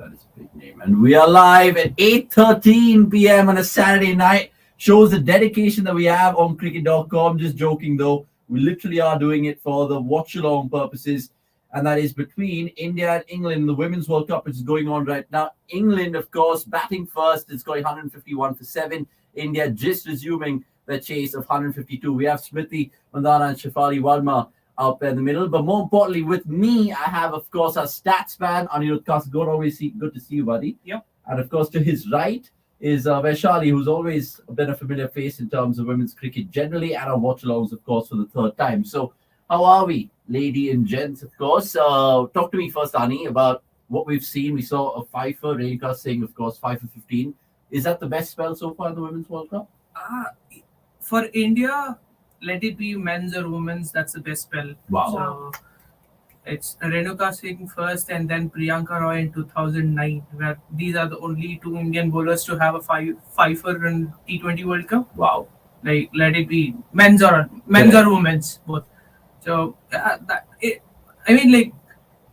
That is a big name. And we are live at 8:13 p.m. on a Saturday night. Shows the dedication that we have on cricket.com. Just joking though. We literally are doing it for the watch-along purposes. And that is between India and England. The Women's World Cup, which is going on right now. England, of course, batting first. It's going 151 for 7. India just resuming the chase of 152. We have Smriti Mandhana and Shafali Walma out there in the middle. But more importantly, with me, I have, of course, our stats man, Anirudh Kasagod. Always good to see you, buddy. Yep. And, of course, to his right is Vaishali, who's always been a familiar face in terms of women's cricket generally, and our watch-alongs, of course, for the third time. So how are we, lady and gents, of course? Talk to me first, Ani, about what we've seen. We saw a fifer, Renuka Singh, of course, 5 for 15. Is that the best spell so far in the Women's World Cup? For India, let it be men's or women's, that's the best spell. Wow. So it's Renuka Singh first and then Priyanka Roy in 2009, where these are the only two Indian bowlers to have a fifer in T20 World Cup. Wow. Like, let it be men's or women's, both. So,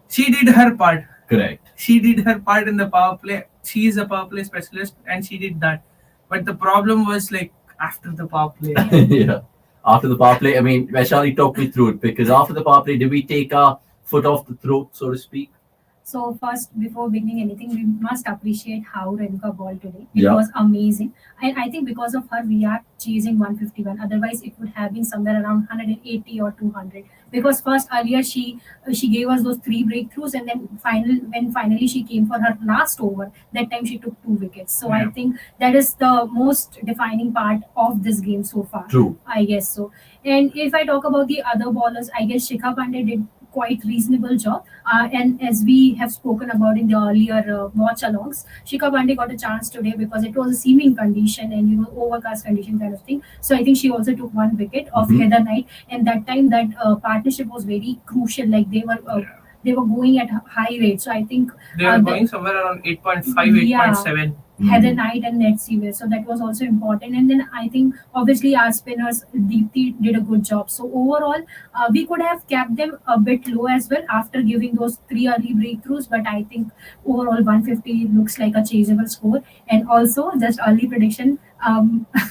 she did her part. Correct. She did her part in the power play. She is a power play specialist and she did that. But the problem was like after the power play. Yeah. After the power play, I mean, Vaishali, talk me through it, because after the power play, did we take our foot off the throat, so to speak? So first, before beginning anything, we must appreciate how Renuka bowled today. It Yeah. was amazing. And I think because of her, we are chasing 151. Otherwise, it would have been somewhere around 180 or 200. Because first, earlier, she gave us those 3 breakthroughs. And then when finally she came for her last over, that time she took 2 wickets. So I think that is the most defining part of this game so far. True. I guess so. And if I talk about the other bowlers, I guess Shikha Pandey did quite reasonable job, and as we have spoken about in the earlier watch alongs, Shikha Pandey got a chance today because it was a seaming condition and overcast condition kind of thing. So I think she also took 1 wicket of Heather Knight, and that time that partnership was very crucial. Like they were going at high rate. So I think They were going somewhere around 8.5, 8.7. Heather Knight and Ned Seaver. So that was also important. And then I think obviously our spinners, Deepthi, did a good job. So overall, we could have kept them a bit low as well after giving those 3 early breakthroughs. But I think overall 150 looks like a chaseable score. And also just early prediction,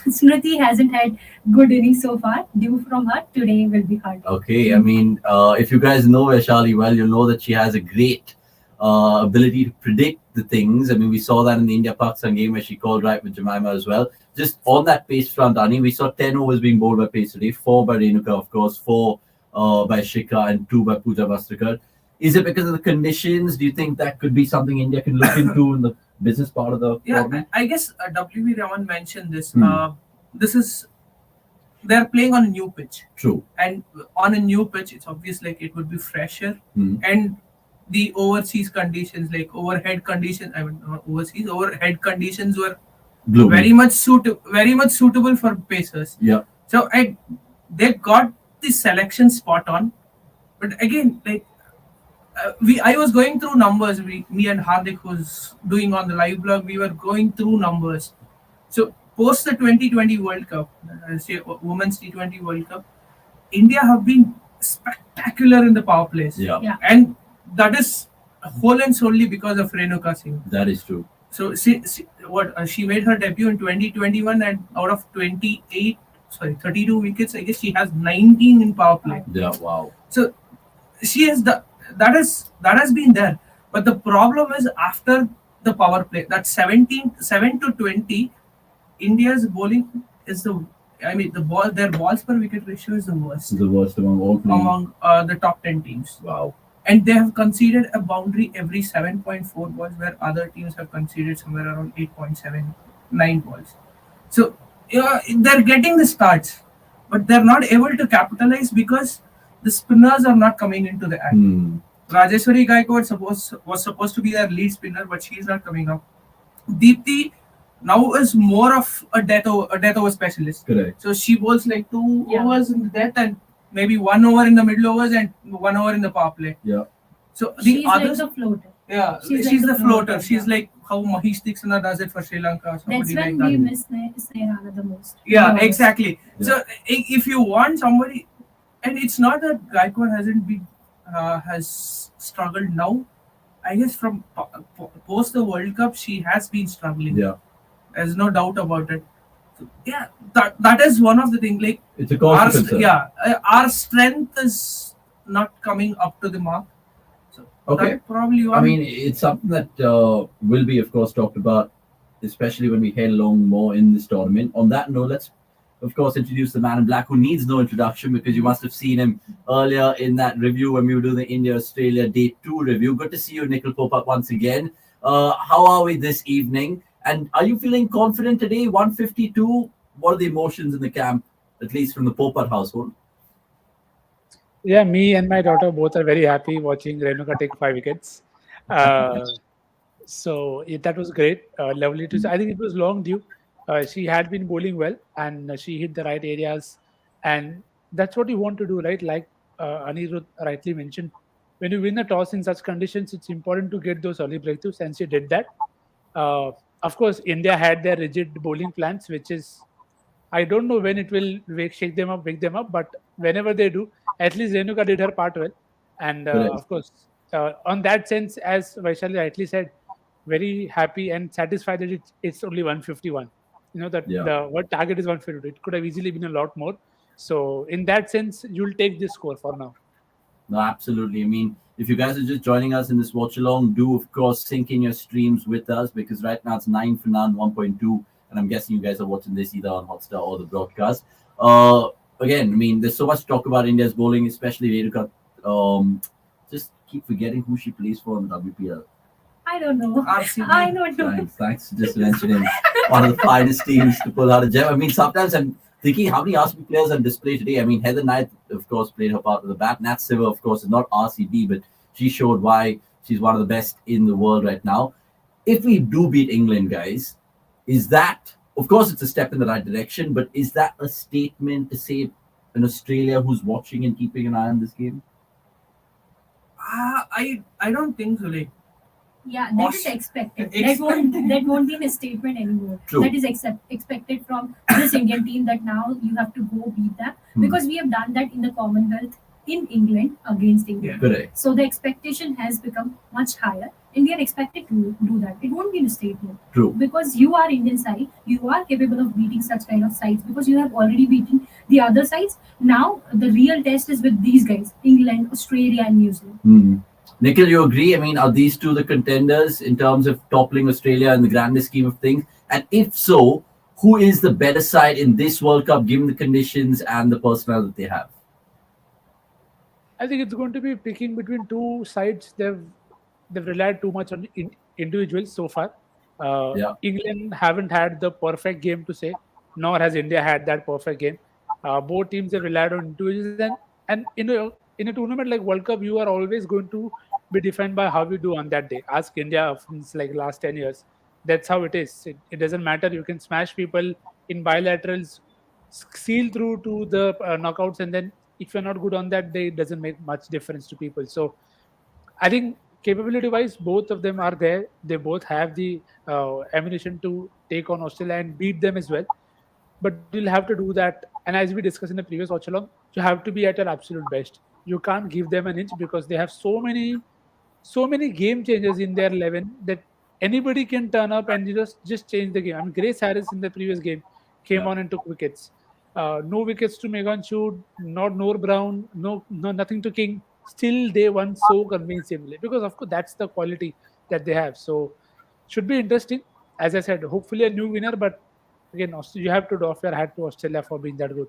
Smriti hasn't had good innings so far. Due from her, today will be hard. Okay, I mean, if you guys know Vaishali well, you'll know that she has a great ability to predict the things. I mean, we saw that in the India-Pakistan game where she called right with Jemima as well. Just on that pace front, Ani, we saw 10 overs being bowled by pace today, 4 by Renuka, of course, 4 by Shikha and 2 by Pooja Vastakar. Is it because of the conditions? Do you think that could be something India can look into in the business part of the problem? I guess W.V. Raman mentioned this. They're playing on a new pitch. True. And on a new pitch, it's obvious like it would be fresher. And the overseas conditions, like overhead conditions, overhead conditions were Gloomy. very much suitable for pacers. Yeah. So they got the selection spot on, but again, like I was going through numbers. Me and Hardik was doing on the live blog. We were going through numbers. So post the 2020 World Cup, Women's T20 World Cup, India have been spectacular in the power plays. Yeah. And that is whole and solely because of Renuka Singh. That is true. So she made her debut in 2021, and out of 32 wickets, I guess she has 19 in power play. Yeah, wow. So she has that has been there. But the problem is after the power play, that 7 to 20, India's bowling is their balls per wicket ratio is the worst. The worst among all three. Among the top 10 teams. Wow. And they have conceded a boundary every 7.4 balls, where other teams have conceded somewhere around 8.79 balls. So they're getting the starts, but they're not able to capitalize because the spinners are not coming into the act. Rajeshwari Gaikwad was supposed to be their lead spinner, but she's not coming up. Deepthi now is more of a death over specialist. Correct. So she bowls like 2 overs in the death and maybe 1 over in the middle overs and 1 over in the power play. Yeah. So she's like the floater. Yeah, she's the floater. She's like how Mahesh Diksana does it for Sri Lanka. That's when we miss Nairana the most. Yeah, exactly. Yeah. So if you want somebody, and it's not that Gaikwad has struggled now. I guess from post the World Cup, she has been struggling. Yeah, There's no doubt about it. So, yeah, that is one of the things. Like it's a cause for concern. our strength is not coming up to the mark. So Okay. that probably I one. mean, it's something that will be, of course, talked about, especially when we head along more in this tournament. On that note, let's, of course, introduce the man in black who needs no introduction because you must have seen him earlier in that review when we were doing the India-Australia Day 2 review. Good to see you, Nikhil Popat, once again. How are we this evening? And are you feeling confident today? 152? What are the emotions in the camp, at least from the Popat household? Yeah, me and my daughter both are very happy watching Renuka take 5 wickets. Uh, that was great. Lovely to see. I think it was long due. She had been bowling well and she hit the right areas. And that's what you want to do, right? Like Anirudh rightly mentioned, when you win a toss in such conditions, it's important to get those early breakthroughs. And she did that. Of course, India had their rigid bowling plans, which is I don't know when it will wake them up, but whenever they do, at least Renuka did her part well. And Correct. of course, on that sense, as Vaishali rightly said, very happy and satisfied that it's only 151. You know that Yeah. the what target is 152. It could have easily been a lot more. So in that sense, you'll take this score for now. No, absolutely. I mean, if you guys are just joining us in this watch along, do of course sync in your streams with us because right now it's 9 for none, 1.2, and I'm guessing you guys are watching this either on Hotstar or the broadcast. Again, I mean, there's so much talk about India's bowling, especially Renuka. Just keep forgetting who she plays for in the WPL. I don't know. RCB. I don't know. Thanks for just mentioning one of the finest teams to pull out a gem. I mean, sometimes I'm thinking how many RCB players on display today. I mean, Heather Knight, of course, played her part of the bat. Nat Siver, of course, is not RCB, but she showed why she's one of the best in the world right now. If we do beat England, guys, is that, of course, it's a step in the right direction, but is that a statement to say in Australia who's watching and keeping an eye on this game? I don't think so. Like, Yeah, that is expected. Expected. That won't be a statement anymore. True. That is expected from this Indian team that now you have to go beat them because we have done that in the Commonwealth in England against England. Correct. So the expectation has become much higher, and we are expected to do that. It won't be a statement True. because you are Indian side, you are capable of beating such kind of sides because you have already beaten the other sides. Now the real test is with these guys: England, Australia, and New Zealand. Hmm. Nikhil, you agree? I mean, are these two the contenders in terms of toppling Australia in the grander scheme of things? And if so, who is the better side in this World Cup given the conditions and the personnel that they have? I think it's going to be picking between two sides. They've relied too much on individuals so far. Yeah. England haven't had the perfect game to say, nor has India had that perfect game. Both teams have relied on individuals, and in a tournament like World Cup, you are always going to be defined by how you do on that day. Ask India since like last 10 years. That's how it is. It doesn't matter. You can smash people in bilaterals, seal through to the knockouts, and then if you're not good on that day, it doesn't make much difference to people. So I think capability-wise, both of them are there. They both have the ammunition to take on Australia and beat them as well. But you'll have to do that. And as we discussed in the previous watch along, you have to be at your absolute best. You can't give them an inch because they have so many game changers in their 11 that anybody can turn up and you just change the game. I mean, Grace Harris in the previous game came on and took wickets. No wickets to Megan Shoot, not Noor Brown, no nothing to King. Still, they won so convincingly because, of course, that's the quality that they have. So, should be interesting. As I said, hopefully a new winner, but again, you have to doff your hat to Australia for being that good.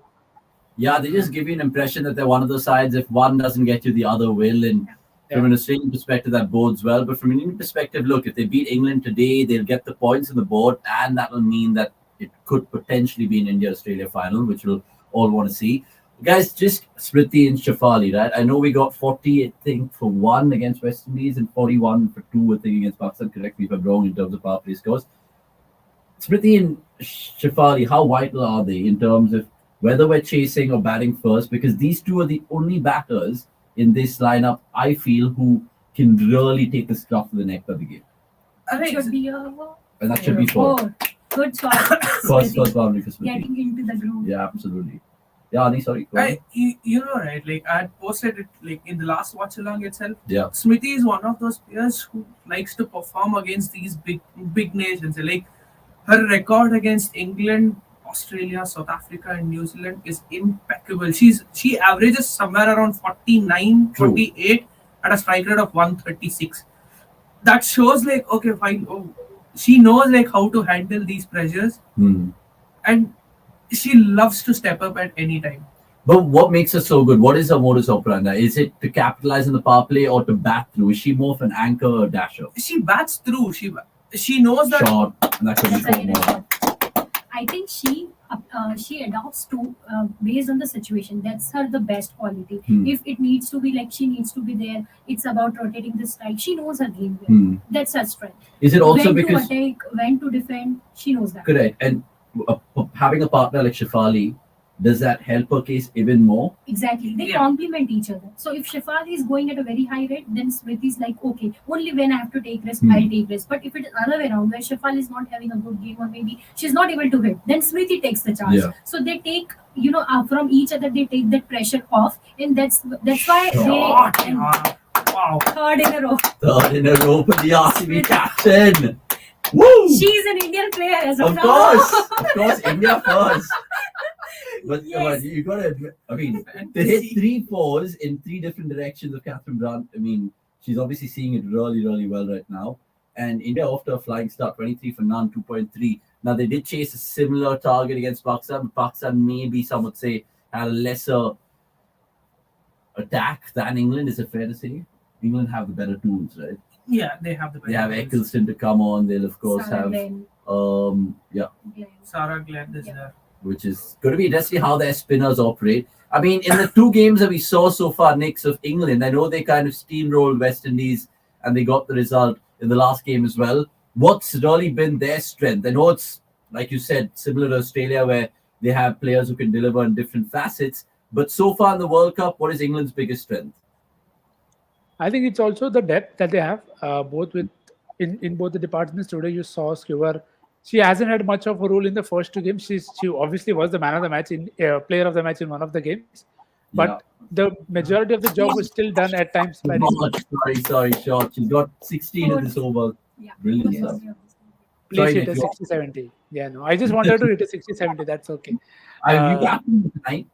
Yeah, they just give you an impression that they're one of those sides. If one doesn't get you, the other will. And from an Australian perspective, that bodes well. But from an Indian perspective, look, if they beat England today, they'll get the points on the board, and that will mean that it could potentially be an India-Australia final, which we'll all want to see. Guys, just Smriti and Shafali, right? I know we got 40, I think, for 1 against West Indies and 41 for 2, I think, against Pakistan. Correct me if I'm wrong in terms of power play scores. Smriti and Shafali, how vital are they in terms of whether we're chasing or batting first? Because these two are the only batters in this lineup, I feel, who can really take the scruff of the neck of the game. Should be a And that should be 4. Good shot. First boundary for Smriti. Getting into the groove. Yeah, absolutely. Yeah, Ani, sorry. Go on. You know, right? Like I had posted it like in the last watch along itself. Yeah. Smithy is one of those players who likes to perform against these big nations. Like her record against England, Australia, South Africa, and New Zealand is impeccable. She averages somewhere around 49, True. 48 at a strike rate of 136. That shows like okay, fine. Oh, she knows like how to handle these pressures, and she loves to step up at any time. But what makes her so good? What is her modus operandi? Is it to capitalize on the power play or to bat through? Is she more of an anchor or dasher? She bats through. She knows that. Short, and that could be Yes, four again, more. I think she adopts to based on the situation. That's her the best quality. If it needs to be like she needs to be there, it's about rotating the strike. She knows her game well. That's her strength. Is it also when because to attack, when to defend, she knows that. correct? And having a partner like Shefali, does that help her case even more? Exactly. They Yeah. complement each other. So if Shefali is going at a very high rate, then Smriti is like, okay, only when I have to take risk, I'll take risk. But if it is other way around, where Shefali is not having a good game or maybe she's not able to hit, then Smriti takes the charge. Yeah. So they take, from each other, they take that pressure off. And that's why Shot. they Wow. third in a row. Third in a row for the RCB captain. Woo! She's an Indian player as Of now. course, India first. But Yes. you got to admit, I mean, to hit 3 fours in 3 different directions of Catherine Brandt, I mean, she's obviously seeing it really, really well right now. And India off to a flying start, 23 for none, 2.3. Now, they did chase a similar target against Pakistan. Pakistan, maybe some would say, had a lesser attack than England. Is it fair to say? England have the better tools, right? Yeah, they have the. They have Eccleston to come on. They'll, of course, Sarah have, Glenn, yeah, Sarah Glenn is Yeah. there. which is going to be interesting how their spinners operate. I mean, in the 2 games that we saw so far, Knicks of England, I know they kind of steamrolled West Indies and they got the result in the last game as well. What's really been their strength? I know it's, like you said, similar to Australia where they have players who can deliver in different facets. But so far in the World Cup, what is England's biggest strength? I think it's also the depth that they have, both with in both the departments. Today, you saw Skewer. She hasn't had much of a role in the first 2 games. She obviously was the man of the match player of the match in one of the games, but the majority of the job was still done at times by Sorry, short. She's got 16 in this over. Yeah. Brilliant Yes, stuff. yes. Please Sorry, hit a Nick. 60-70. Yeah, no, I just wanted to hit a 60-70. That's okay. Are you captain tonight?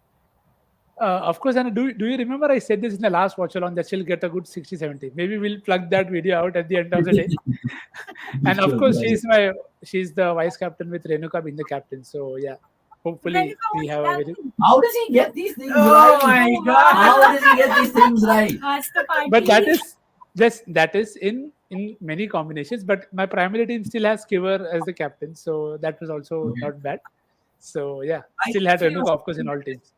Of course, and do you remember I said this in the last watch along that she'll get a good 60-70. Maybe we'll plug that video out at the end of the day. And of course, she's the vice captain with Renuka being the captain. So yeah, hopefully we have a very. How does he get these things Oh right? my God. How does he get these things right? Ask the party. But that is in many combinations. But my primary team still has Skiver as the captain, so that was also not bad. So yeah, still had Renuka of course in all teams.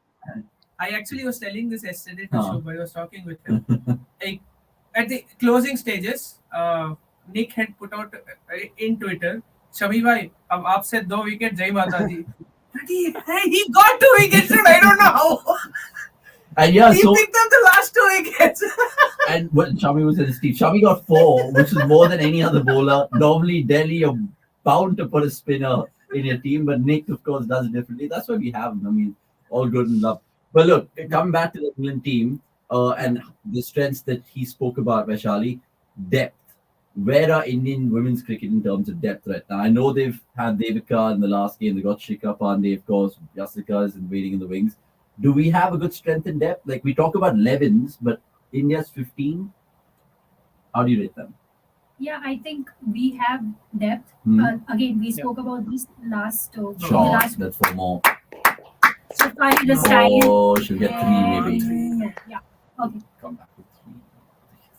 I actually was telling this yesterday to Huh. Shubha. I was talking with him. Like at the closing stages, Nick had put out in Twitter, Shami bhai, अब आपसे 2 wicket जय माता दी. But he got 2 wickets and I don't know how. And yeah, He so picked up the last 2 wickets. and what Shami was in his team. Shami got 4, which is more than any other bowler. Normally, Delhi, you're bound to put a spinner in your team, but Nick, of course, does it differently. That's why we have him. I mean, all good and love. But look, coming back to the England team and the strengths that he spoke about, Vaishali, depth. Where are Indian women's cricket in terms of depth right now? I know they've had Devika in the last game. They got Shikha Pandey, of course. Yasika is waiting in the wings. Do we have a good strength in depth? Like we talk about 11s, but India's 15. How do you rate them? Yeah, I think we have depth. Again, we spoke about this last. The Sure, last that's 4 more. so far the style. Oh, she'll get 3 maybe. Yeah. Okay. Come back with 3.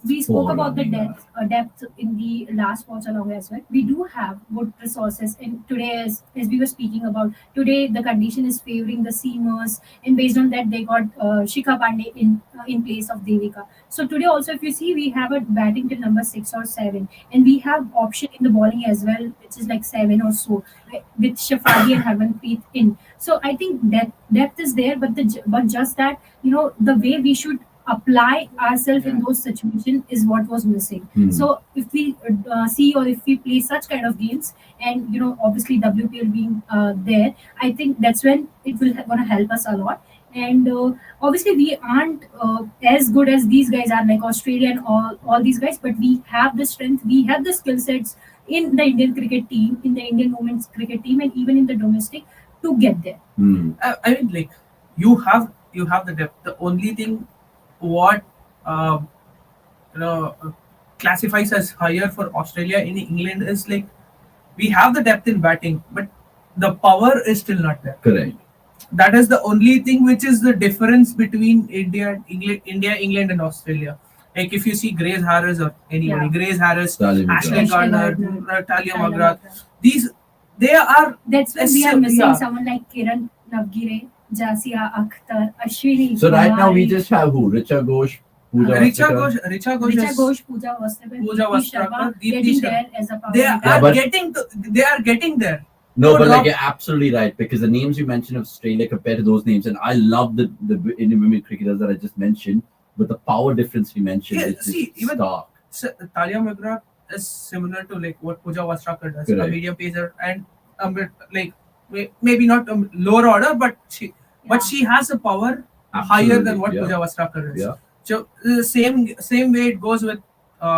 We spoke Four, about the yeah. depth in the last watch along as well. We do have good resources, and today, as we were speaking about, today the condition is favoring the seamers, and based on that, they got Shikha Pandey in place of Devika. So today also, if you see, we have a batting till number 6 or 7, and we have option in the bowling as well, which is like 7 or so, with Shafadi and Harmanpreet in. So I think depth is there, but just that the way we should apply ourselves in those situations is what was missing. So if we see or if we play such kind of games, and obviously WPL being there, I think that's when it will going to help us a lot. And obviously we aren't as good as these guys are, like Australia and all these guys, but we have the strength, we have the skill sets in the Indian cricket team, in the Indian women's cricket team, and even in the domestic to get there. I mean, like you have the depth. The only thing what classifies as higher for Australia in England is like we have the depth in batting, but the power is still not there. Correct. That is the only thing which is the difference between India, England, and Australia. Like if you see Grace Harris or anybody, Yeah. Grace Harris, Talia Ashley McGrath. Gardner, Talia Tyler McGrath, McGrath. these they are That's when we are So, missing yeah. someone like Kiran Navgire, Jasia Akhtar, Ashwini. So right now we Kumari, just have who? Richa Ghosh, Pooja Richa Vastrikar. Ghosh, Richa Ghosh, Pooja Vastrikar, Pooja Deepti Vastrikar, Sharma Deepti getting Sharma. there as a power they hitter. are but- getting there. No, No, but no. like you're absolutely right, because the names you mentioned of Australia compared to those names, and I love the Indian women cricketers that I just mentioned, but the power difference we mentioned Yeah, is see, just even- stark. So, Talia McGrath is similar to like what Pooja Vastrikar does, Correct. a medium pacer, and bit like maybe not lower order, but she has a power higher than what yeah. Pooja Vastrikar is. Yeah. So the same way it goes with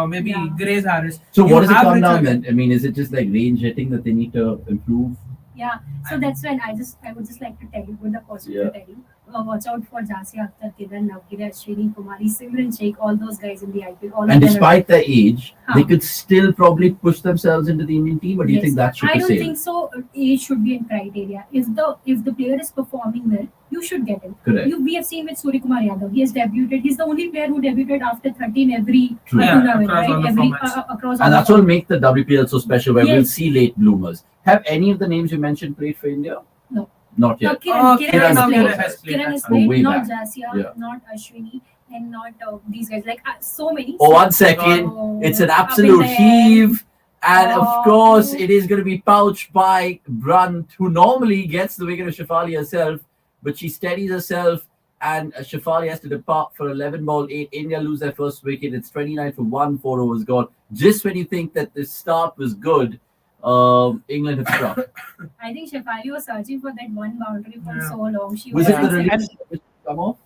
maybe Yeah. Grace Harris. So You what does it have come down Richard- then? I mean, is it just like range hitting that they need to improve? Yeah, so that's when I would just like to tell you, with the positive to tell you, watch out for Jasia Akhtar, Kiran Navgire, Ashwini Kumari, Simran Sheikh, all those guys in the IPL. All And of them are- despite their age, Huh. they could still probably push themselves into the Indian team. Or do you Yes. think that should I be don't safe? think so. Age should be a criteria. If the player is performing well, you should get him. Correct. We have seen with Suryakumar Yadav. He has debuted. He's the only player who debuted after 13 every True. Yeah, tournament, across all right? the Every formats. across all And the that's what will make the WPL so special, where we'll Yes. see late bloomers. Have any of the names you mentioned played for India? No. Not No, yet. Kiran Kiran has Navgire played. has played, Kiran has that's all. played, Way not back. Jasia, Yeah. not Ashwini, and not these guys. Like so many. Oh, 1 second. Oh, It's an up in absolute the air. heave. And of Oh. course, it is going to be pouched by Brunt, who normally gets the wicket of Shefali herself, but she steadies herself, and Shefali has to depart for 11 ball 8. India lose their first wicket. It's 29 for 1, 4 overs gone. Just when you think that the start was good, England have struck. I think Shefali was searching for that one boundary for Yeah. so long. She Was was it the like- release which come off?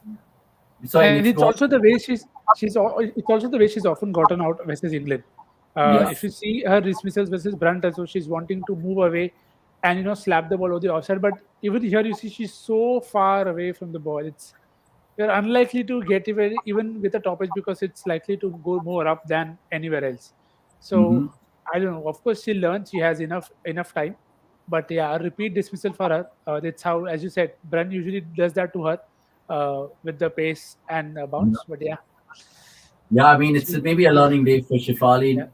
Sorry, And Nick, it's go on. also the way it's also the way she's often gotten out versus England. Yeah. If you see her dismissals versus Brunt, also she's wanting to move away and slap the ball over the offside. But even here, you see she's so far away from the ball. You're unlikely to get even with the top edge, because it's likely to go more up than anywhere else. So Mhm. I don't know. Of course, she'll learn. She has enough time. But yeah, a repeat dismissal for her. That's how, as you said, Brunt usually does that to her with the pace and bounce. But yeah. Yeah, I mean, it's maybe a learning day for Shefali. Yeah.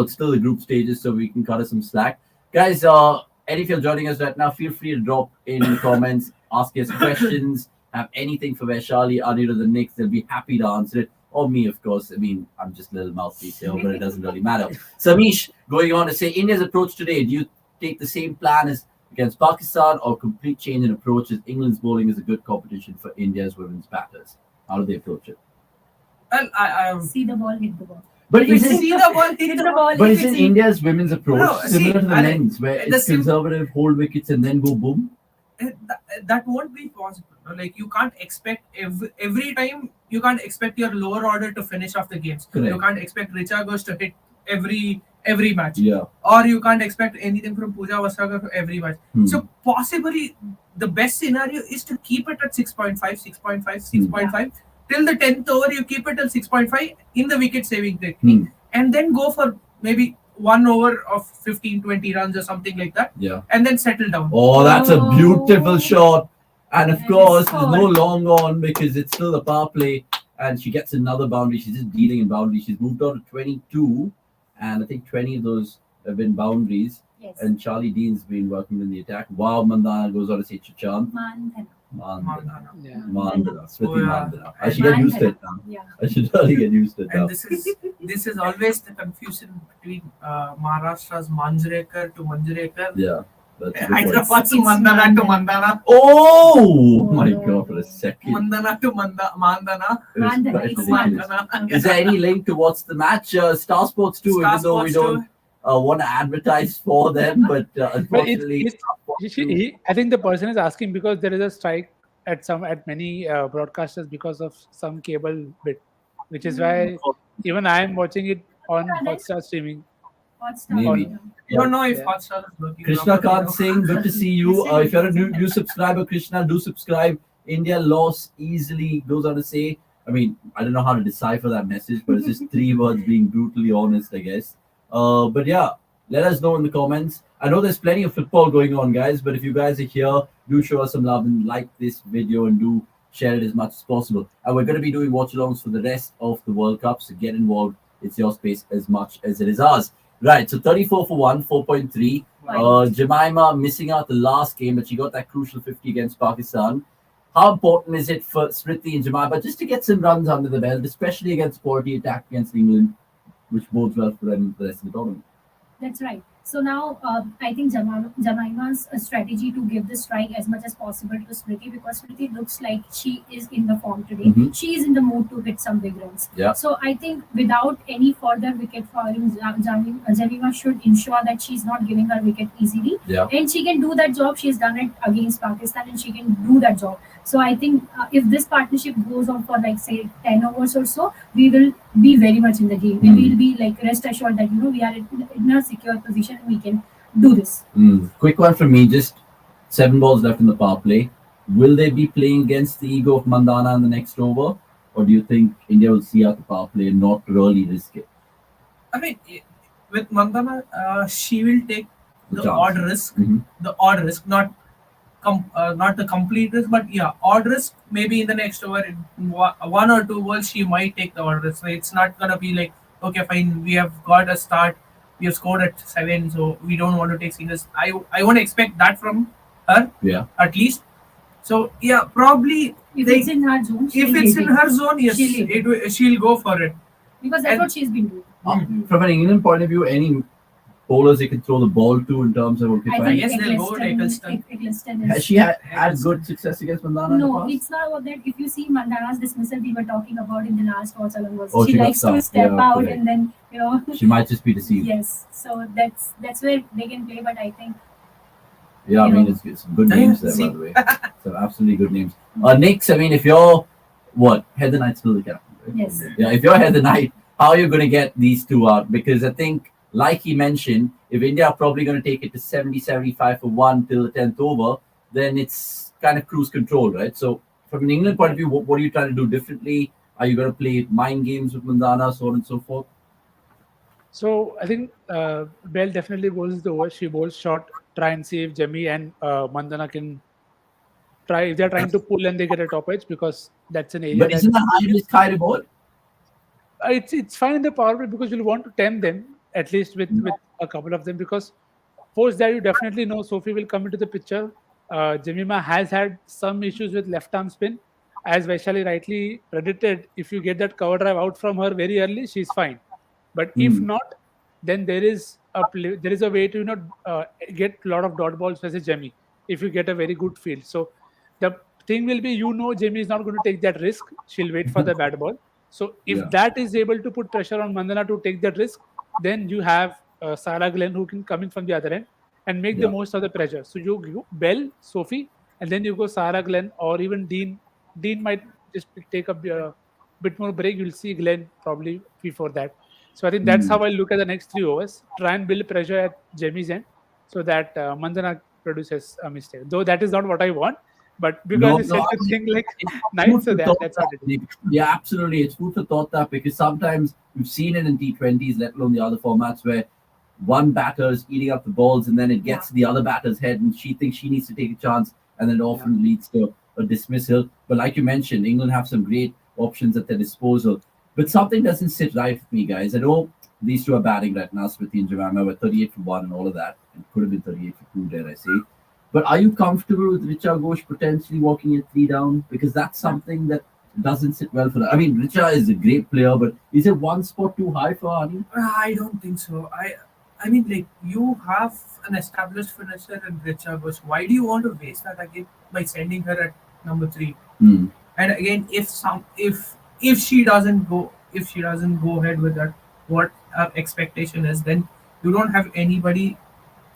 It's still the group stages, so we can cut her some slack. Guys, and if you're joining us right now, feel free to drop in comments, ask us questions, have anything for Vaishali, Anil, or the Knicks. They'll be happy to answer it. Or me, of course. I mean, I'm just a little mouthpiece here, but it doesn't really matter. Samish, going on to say, India's approach today, do you take the same plan as against Pakistan, or complete change in approach, as England's bowling is a good competition for India's women's batters? How do they approach it? Well, I see the ball, hit the ball. But if you isn't see the ball, hit the ball. But if isn't it's- India's women's approach No, similar see, to the I- men's, where the it's conservative, hold wickets, and then go boom? That won't be possible. Like you can't expect every time. You can't expect your lower order to finish off the games. Correct. You can't expect Richa Ghosh to hit every match, Yeah. or you can't expect anything from Pooja Vastrikar for every match. Hmm. So possibly the best scenario is to keep it at 6.5, 6.5, 6.5 till the 10th over. You keep it till 6.5 in the wicket saving technique, and then go for maybe 1 over of 15, 20 runs or something like that, Yeah. and then settle down. Oh, that's a beautiful Oh. shot. And of Nice course, there's shot. no long on because it's still a power play, and she gets another boundary. She's just dealing in boundaries. She's moved on to 22, and I think 20 of those have been boundaries. Yes. And Charlie Dean's been working in the attack. Wow, Mandana goes on to say Chachan. Mandana. Mandana. Yeah. Mandana. Smriti Oh, yeah. Mandana. I should get used to it now. Yeah. I should really get used to it now. And this is always the confusion between Maharashtra's Manjrekar to Manjrekar. Yeah. That's a good point. Hyderabad's Mandana to Mandana. Oh my no. God, for a second. Mandana to Mandana. It was Mandana, quite it's ridiculous. Mandana. Is there any link towards the match? Star Sports 2, Star even though we Sports don't want to advertise for them, but But unfortunately, I think the person is asking because there is a strike at many broadcasters because of some cable bit, which is why even I am watching it on Hotstar streaming. Maybe. On I don't know if Yeah. Hotstar is working Krishna properly Kant now. Singh, good to see you. If you're a new subscriber, Krishna, do subscribe. India lost easily, goes on to say. I mean, I don't know how to decipher that message, but it's just three words being brutally honest, I guess. But yeah, let us know in the comments. I know there's plenty of football going on, guys, but if you guys are here, do show us some love and like this video and do share it as much as possible. And we're going to be doing watch alongs for the rest of the World Cup, so get involved. It's your space as much as it is ours. Right, so 34 for 1, 4.3. Jemima missing out the last game, but she got that crucial 50 against Pakistan. How important is it for Smriti and Jemima just to get some runs under the belt, especially against quality attack against England, which bodes well for them for the rest of the tournament? That's right. So now I think Jemima's strategy to give the strike as much as possible to Smriti, because Smriti looks like she is in the form today. Mhm. She is in the mood to hit some big runs. Yeah. So I think without any further wicket falling, Jemima should ensure that she's not giving her wicket easily. Yeah. And she can do that job. She's done it against Pakistan and she can do that job. So I think if this partnership goes on for like say 10 overs or so, we will be very much in the game. We will be like rest assured that we are in a secure position and we can do this. Quick one from me, just 7 balls left in the power play. Will they be playing against the ego of Mandana in the next over? Or do you think India will see out the power play and not really risk it? I mean, with Mandana, she will take the chance. odd risk, Mhm. the odd risk, not the complete risk, but yeah, odd risk. Maybe in the next over, in one or two balls, she might take the odd risk. So it's not gonna be like, okay, fine, we have got a start, we have scored at 7, so we don't want to take singles. I won't expect that from her, Yeah. at least. So yeah, probably If they- it's in her zone, if she'll it's hit in it. her zone, yes, she'll go for it. Because that's and- what she's been doing. From an England point of view, any bowlers they can throw the ball to in terms of okay, I fine. think Yes, they'll go with Eccleston Has is. she had good success against Mandana in the No, past? it's not about that. If you see Mandana's dismissal we were talking about in the last WATCHALONG was Oh, she she got likes to stuck. step Yeah, out correct. and then She might just be deceived. yes. So that's where they can play, but I think Yeah, I You mean, know. it's some good names there, See. by the way. Some absolutely good names. Nix, I mean, if you're, Heather Knight's still the captain, right? yes. Yeah, if you're Heather Knight, how are you going to get these two out? Because I think, like he mentioned, if India are probably going to take it to 70, 75 for 1 till the 10th over, then it's kind of cruise control, right? So, from an England point of view, what are you trying to do differently? Are you going to play mind games with Mandana, so on and so forth? So I think Bell definitely bowls the over. She bowls short, try and see if Jemmy and Mandana can try, if they're trying to pull and they get a top edge, because that's an area But that isn't that high risk, high reward? it's fine in the power play, because you'll want to tempt them at least with a couple of them, because post that you definitely know Sophie will come into the picture. Jemima has had some issues with left arm spin, as Vaishali rightly predicted. If you get that cover drive out from her very early, she's fine. But if not, then there is a way to get a lot of dot balls versus Jemmy if you get a very good field. So the thing will be, Jemmy is not going to take that risk. She'll wait for the bad ball. So if Yeah. that is able to put pressure on Mandana to take that risk, then you have Sarah Glenn who can come in from the other end and make the Yeah. most of the pressure. So you Bell, Sophie, and then you go Sarah Glenn or even Dean. Dean might just take a bit more break. You'll see Glenn probably before that. So I think that's how I look at the next 3 overs. Try and build pressure at Jemmy's end so that Mandana produces a mistake. Though that is not what I want, but because you said the thing like night, so that's what it is. Yeah, absolutely. It's food for thought, that because sometimes we've seen it in T20s, let alone the other formats, where one batter is eating up the balls and then it gets to the other batter's head and she thinks she needs to take a chance, and then it often leads to a dismissal. But like you mentioned, England have some great options at their disposal. But something doesn't sit right with me, guys. I know these two are batting right now, Smriti and Jemima, were 38 for 1 and all of that. It could have been 38 for 2, dare I say. But are you comfortable with Richa Ghosh potentially walking at 3 down? Because that's something that doesn't sit well for her. I mean, Richa is a great player, but is it one spot too high for Ani? I don't think so. I mean, like, you have an established finisher in Richa Ghosh. Why do you want to waste that again by sending her at number 3? And again, if she doesn't go ahead with that, what our expectation is, then you don't have anybody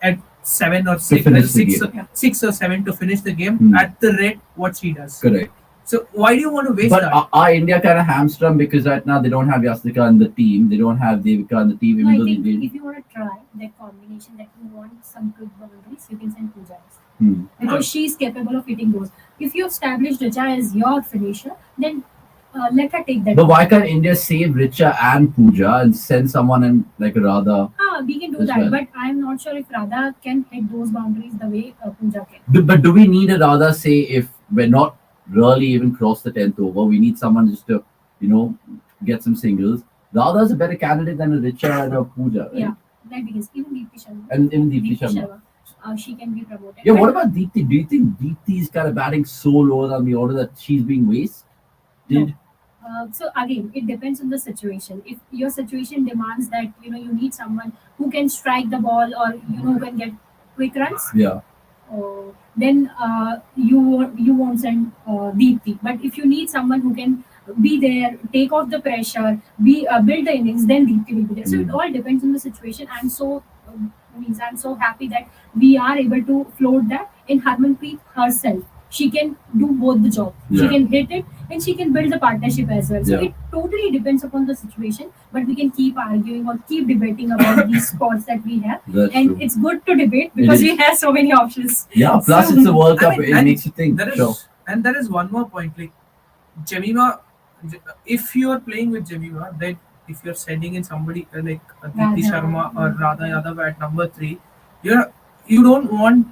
at 7 or finish the 6 game. 6 or 7 to finish the game at the rate what she does. Correct. So why do you want to waste But that? are India kind of hamstrung because right now they don't have Yastika in the team, they don't have Devika in the team, No, even I though they think did. if you want to try that combination, that you want some quick boundaries, you can send Pooja Hmm. because she's capable of hitting those. If you establish Richa as your finisher, then let her take that. But why can't India save Richa and Pooja and send someone in like Radha? We can do as that, well? but I'm not sure if Radha can hit those boundaries the way Pooja can. But do we need a Radha, say, if we're not really even cross the 10th over, we need someone just to, get some singles. Radha's a better candidate than a Richa and a Pooja, right? Yeah, right, because even Deepti Sharma. And even Deepti Sharma. She can be promoted. Yeah, But- what about Deepti? Do you think Deepti is kind of batting so low on the order that she's being wasted? No. So again, it depends on the situation. If your situation demands that you need someone who can strike the ball or who can get quick runs, Yeah. then you won't send Deepti. But if you need someone who can be there, take off the pressure, build the innings, then Deepti will be there. So it all depends on the situation. I'm so happy that we are able to float that in Harmanpreet herself. She can do both the job. Yeah. She can hit it and she can build the partnership as well. So Yeah. it totally depends upon the situation. But we can keep arguing or keep debating about these spots that we have. That's And true. it's good to debate because is. we have so many options. Yeah, plus So- it's a World I Cup. mean, It and makes you think. There is Sure. and there is one more point. Like Jemima, if you are playing with Jemima, then if you're sending in somebody like Deepti Radha. Sharma or Radha Yadav at number 3, you don't want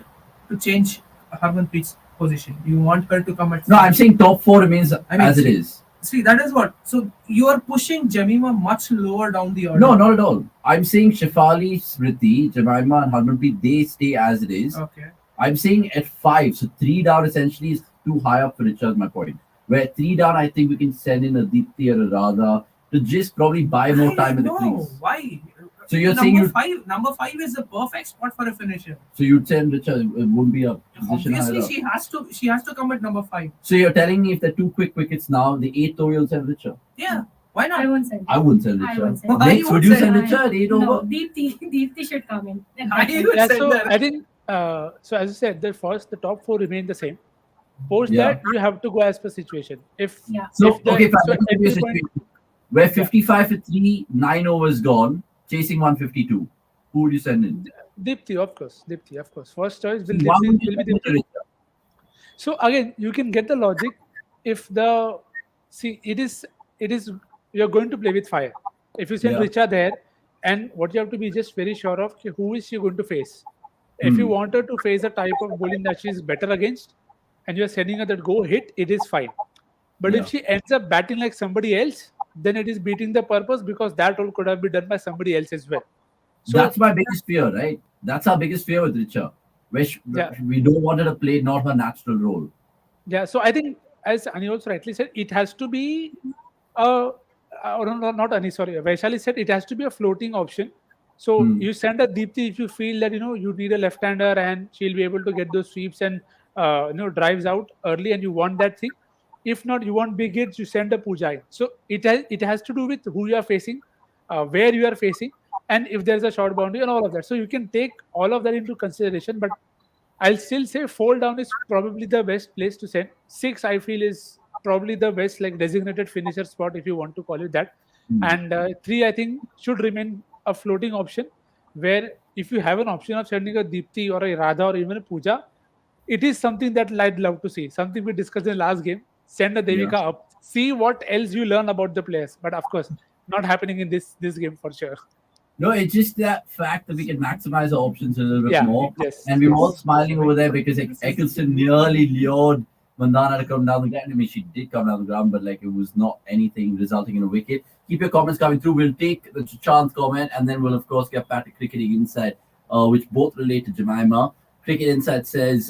to change Harmanpreet's position. You want her to come at. No, I'm saying top 4 remains as it is. See, that is what. So you are pushing Jemima much lower down the order. No, not at all. I'm saying Shefali, Smriti, Jemima, and Harmanpreet, they stay as it is. Okay. I'm saying at 5, so 3 down essentially is too high up for Richa, is my point. Where 3 down, I think we can send in a Deepti or a Radha to just probably buy more time at the No, crease. why? So you're saying number five is the perfect spot for a finisher. So you'd send Richa, it wouldn't be a position higher Obviously, up. she has to come at number 5. So you're telling me if they're 2 quick wickets now, the 8th over you'll send Richa? Yeah, why I not? won't send. I wouldn't send I Richa. won't send. Why Next, you would would you send- send Richa at 8 No, over? Deepti should come in. I would Yeah, send so that. I think so. As I said, the top 4 remain the same. Post Yeah. that, you have to go as per situation. If Yeah. So, if the- okay, fine. so Let me at give you a this point- situation. We're 55 for 3, 9 overs gone, chasing 152. Who would you send in? Dipti, of course. First choice will, Why would Dipti, you will be send Dipti. Richa? So again, you can get the logic if it is you're going to play with fire. If you send Yeah. Richa there, and what you have to be just very sure of, who is she going to face? If you want her to face a type of bowling that she is better against, and you're sending her that go hit, it is fine. But Yeah. if she ends up batting like somebody else, then it is beating the purpose because that role could have been done by somebody else as well. So That's my biggest fear, right? That's our biggest fear with Richa. Where Yeah. we don't want her to play not her natural role. yeah, so I think as Ani also rightly said, it has to be not Ani, sorry, Vaishali said it has to be a floating option. So you send a Deepti if you feel that you need a left-hander and she'll be able to get those sweeps and drives out early, and you want that thing. If not, you want big hits, you send a Pooja in. So it has to do with who you are facing, where you are facing, and if there's a short boundary and all of that. So you can take all of that into consideration, but I'll still say 4 down is probably the best place to send. 6, I feel, is probably the best like designated finisher spot if you want to call it that. And 3, I think, should remain a floating option where if you have an option of sending a Deepti or a Radha or even a Pooja, it is something that I'd love to see. Something we discussed in the last game. Send a Devika up. See what else you learn about the players. But of course, not happening in this game for sure. No, it's just that fact that we can maximize our options a little bit Yeah, more. yes, And we were yes. all smiling over there because Eccleston nearly lured Mandana to come down the ground. I mean, she did come down the ground, but it was not anything resulting in a wicket. Keep your comments coming through. We'll take the Chant comment and then we'll, of course, get back to Cricketing Insight, which both relate to Jemima. Cricket Insight says,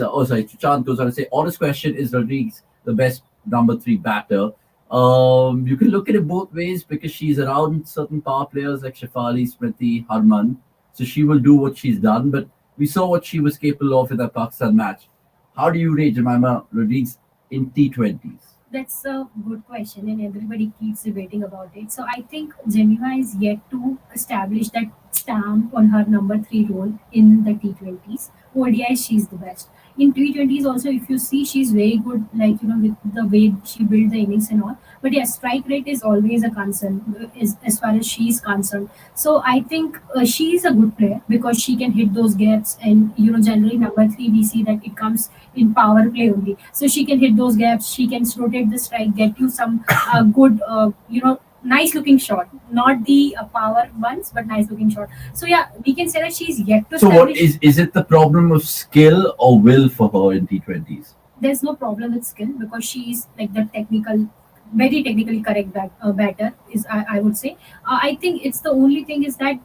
Chant goes on to say, honest question, is Rodriguez the best number 3 batter? You can look at it both ways because she's around certain power players like Shefali, Smriti, Harman. So she will do what she's done. But we saw what she was capable of in that Pakistan match. How do you rate Jemima Rodriguez in T20s? That's a good question, and everybody keeps debating about it. So I think Jemima is yet to establish that stamp on her number three role in the T20s. ODI, she's the best. In T20s also, if you see, she's very good, like with the way she built the innings and all. But yeah, strike rate is always a concern as far as she's concerned. So I think she is a good player because she can hit those gaps, and generally number three we see that it comes in power play only. So she can hit those gaps. She can rotate the strike, get you some good, nice looking shot. Not the power ones, but nice looking shot. So yeah, we can say that she's yet to So what establish. is it the problem of skill or will for her in T20s? There's no problem with skill because she's like the technical, very technically correct batter is I would say. I think it's the only thing is that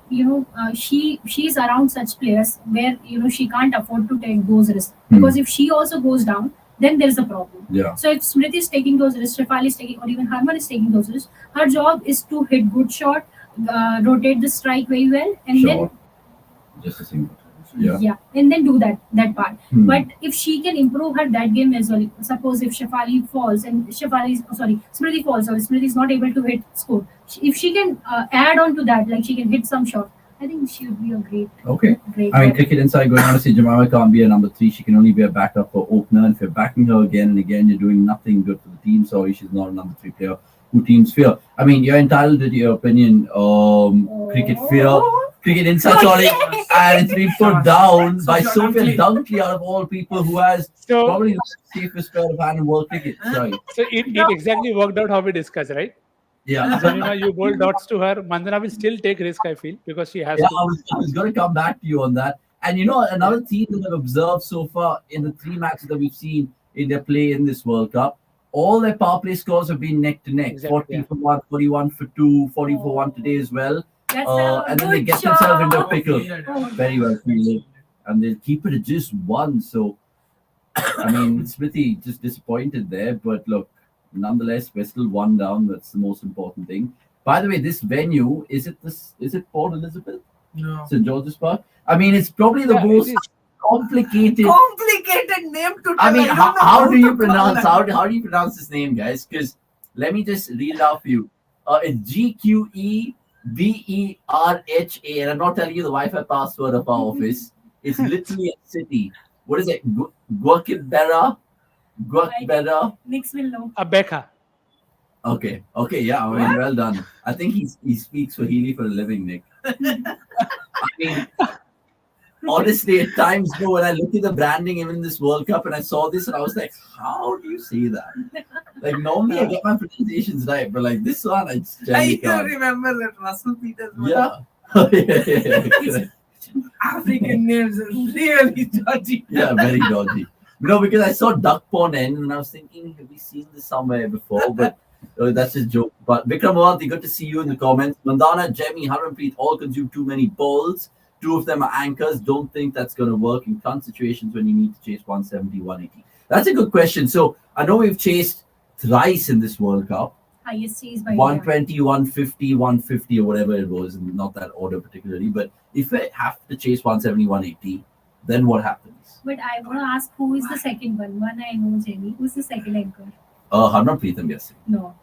she's around such players where she can't afford to take those risks because if she also goes down, then there's a problem. Yeah. So if Smriti is taking those risks, Shefali is taking, or even Harman is taking those risks, her job is to hit good shot, rotate the strike very well, and then Sure. Just a single. Yeah. yeah, and then do that part. Hmm. But if she can improve her that game as well, suppose if Shefali falls and Smriti falls or Smriti is not able to hit score, if she can add on to that, like she can hit some shot, I think she would be a great Okay. great I mean, player. Cricket Inside going on to say Jemima can't be a number three. She can only be a backup for opener. And if you're backing her again and again, you're doing nothing good for the team. Sorry, she's not a number three player who teams fear. I mean, you're entitled to your opinion. Cricket fear. Cricket Inside, sorry. And it's been put down by Sophia Dunkley out of all people who has So, probably the safest pair of hand in world cricket. Sorry. so it exactly worked out how we discussed, right? Yeah. Jemima, you bowled dots to her. Mandana will still take risk, I feel, because she has Yeah, to. I was going to come back to you on that. And another theme that I've observed so far in the three matches that we've seen in their play in this World Cup, all their power play scores have been neck to neck. Exactly, 40 yeah. for 1, 41 for 2, 40 for 1 today as well. That's a And then they good get themselves into a shot. pickle. Oh, Very well fielded. And they'll keep it at just one. So, I mean, Smriti just disappointed there. But look, nonetheless, we're still one down. That's the most important thing. By the way, this venue, is it Port Elizabeth? No. St. George's Park? I mean, it's probably the Yeah, it most is. complicated. Complicated name to tell. I mean, don't how, know how do to you call pronounce that. how do you pronounce this name, guys? Because let me just read it out for you. It's GQEBERHA, and I'm not telling you the Wi-Fi password of our office. It's literally a city. What is it? Guakibera? Guakibera? Nix will know. Abeka. Okay, yeah. I mean, well done. I think he speaks Swahili for a living, Nick. I mean, honestly, at times, when I look at the branding even in this World Cup, and I saw this, and I was like, how do you say that? Like, normally I get my pronunciations right, but like this one, I just I generally can't. remember that Russell Peters. Yeah. Yeah, African names are really dodgy. yeah, very dodgy. Because I saw Duck Pond end, and I was thinking, have we seen this somewhere before? But that's a joke. But Vikram Awanti, good to see you in the comments. Mandana, Jemmy, Harmanpreet all consume too many balls. 2 of them are anchors. Don't think that's going to work in current situations when you need to chase 170, 180. That's a good question. So I know we've chased thrice in this World Cup. Highest chase by 120, 150, 150 or whatever it was, and not that order particularly. But if I have to chase 170, 180, then what happens? But I want to ask who is the second one? One I know, Jenny. Who's the second anchor? Harmanpreet, I'm guessing. No.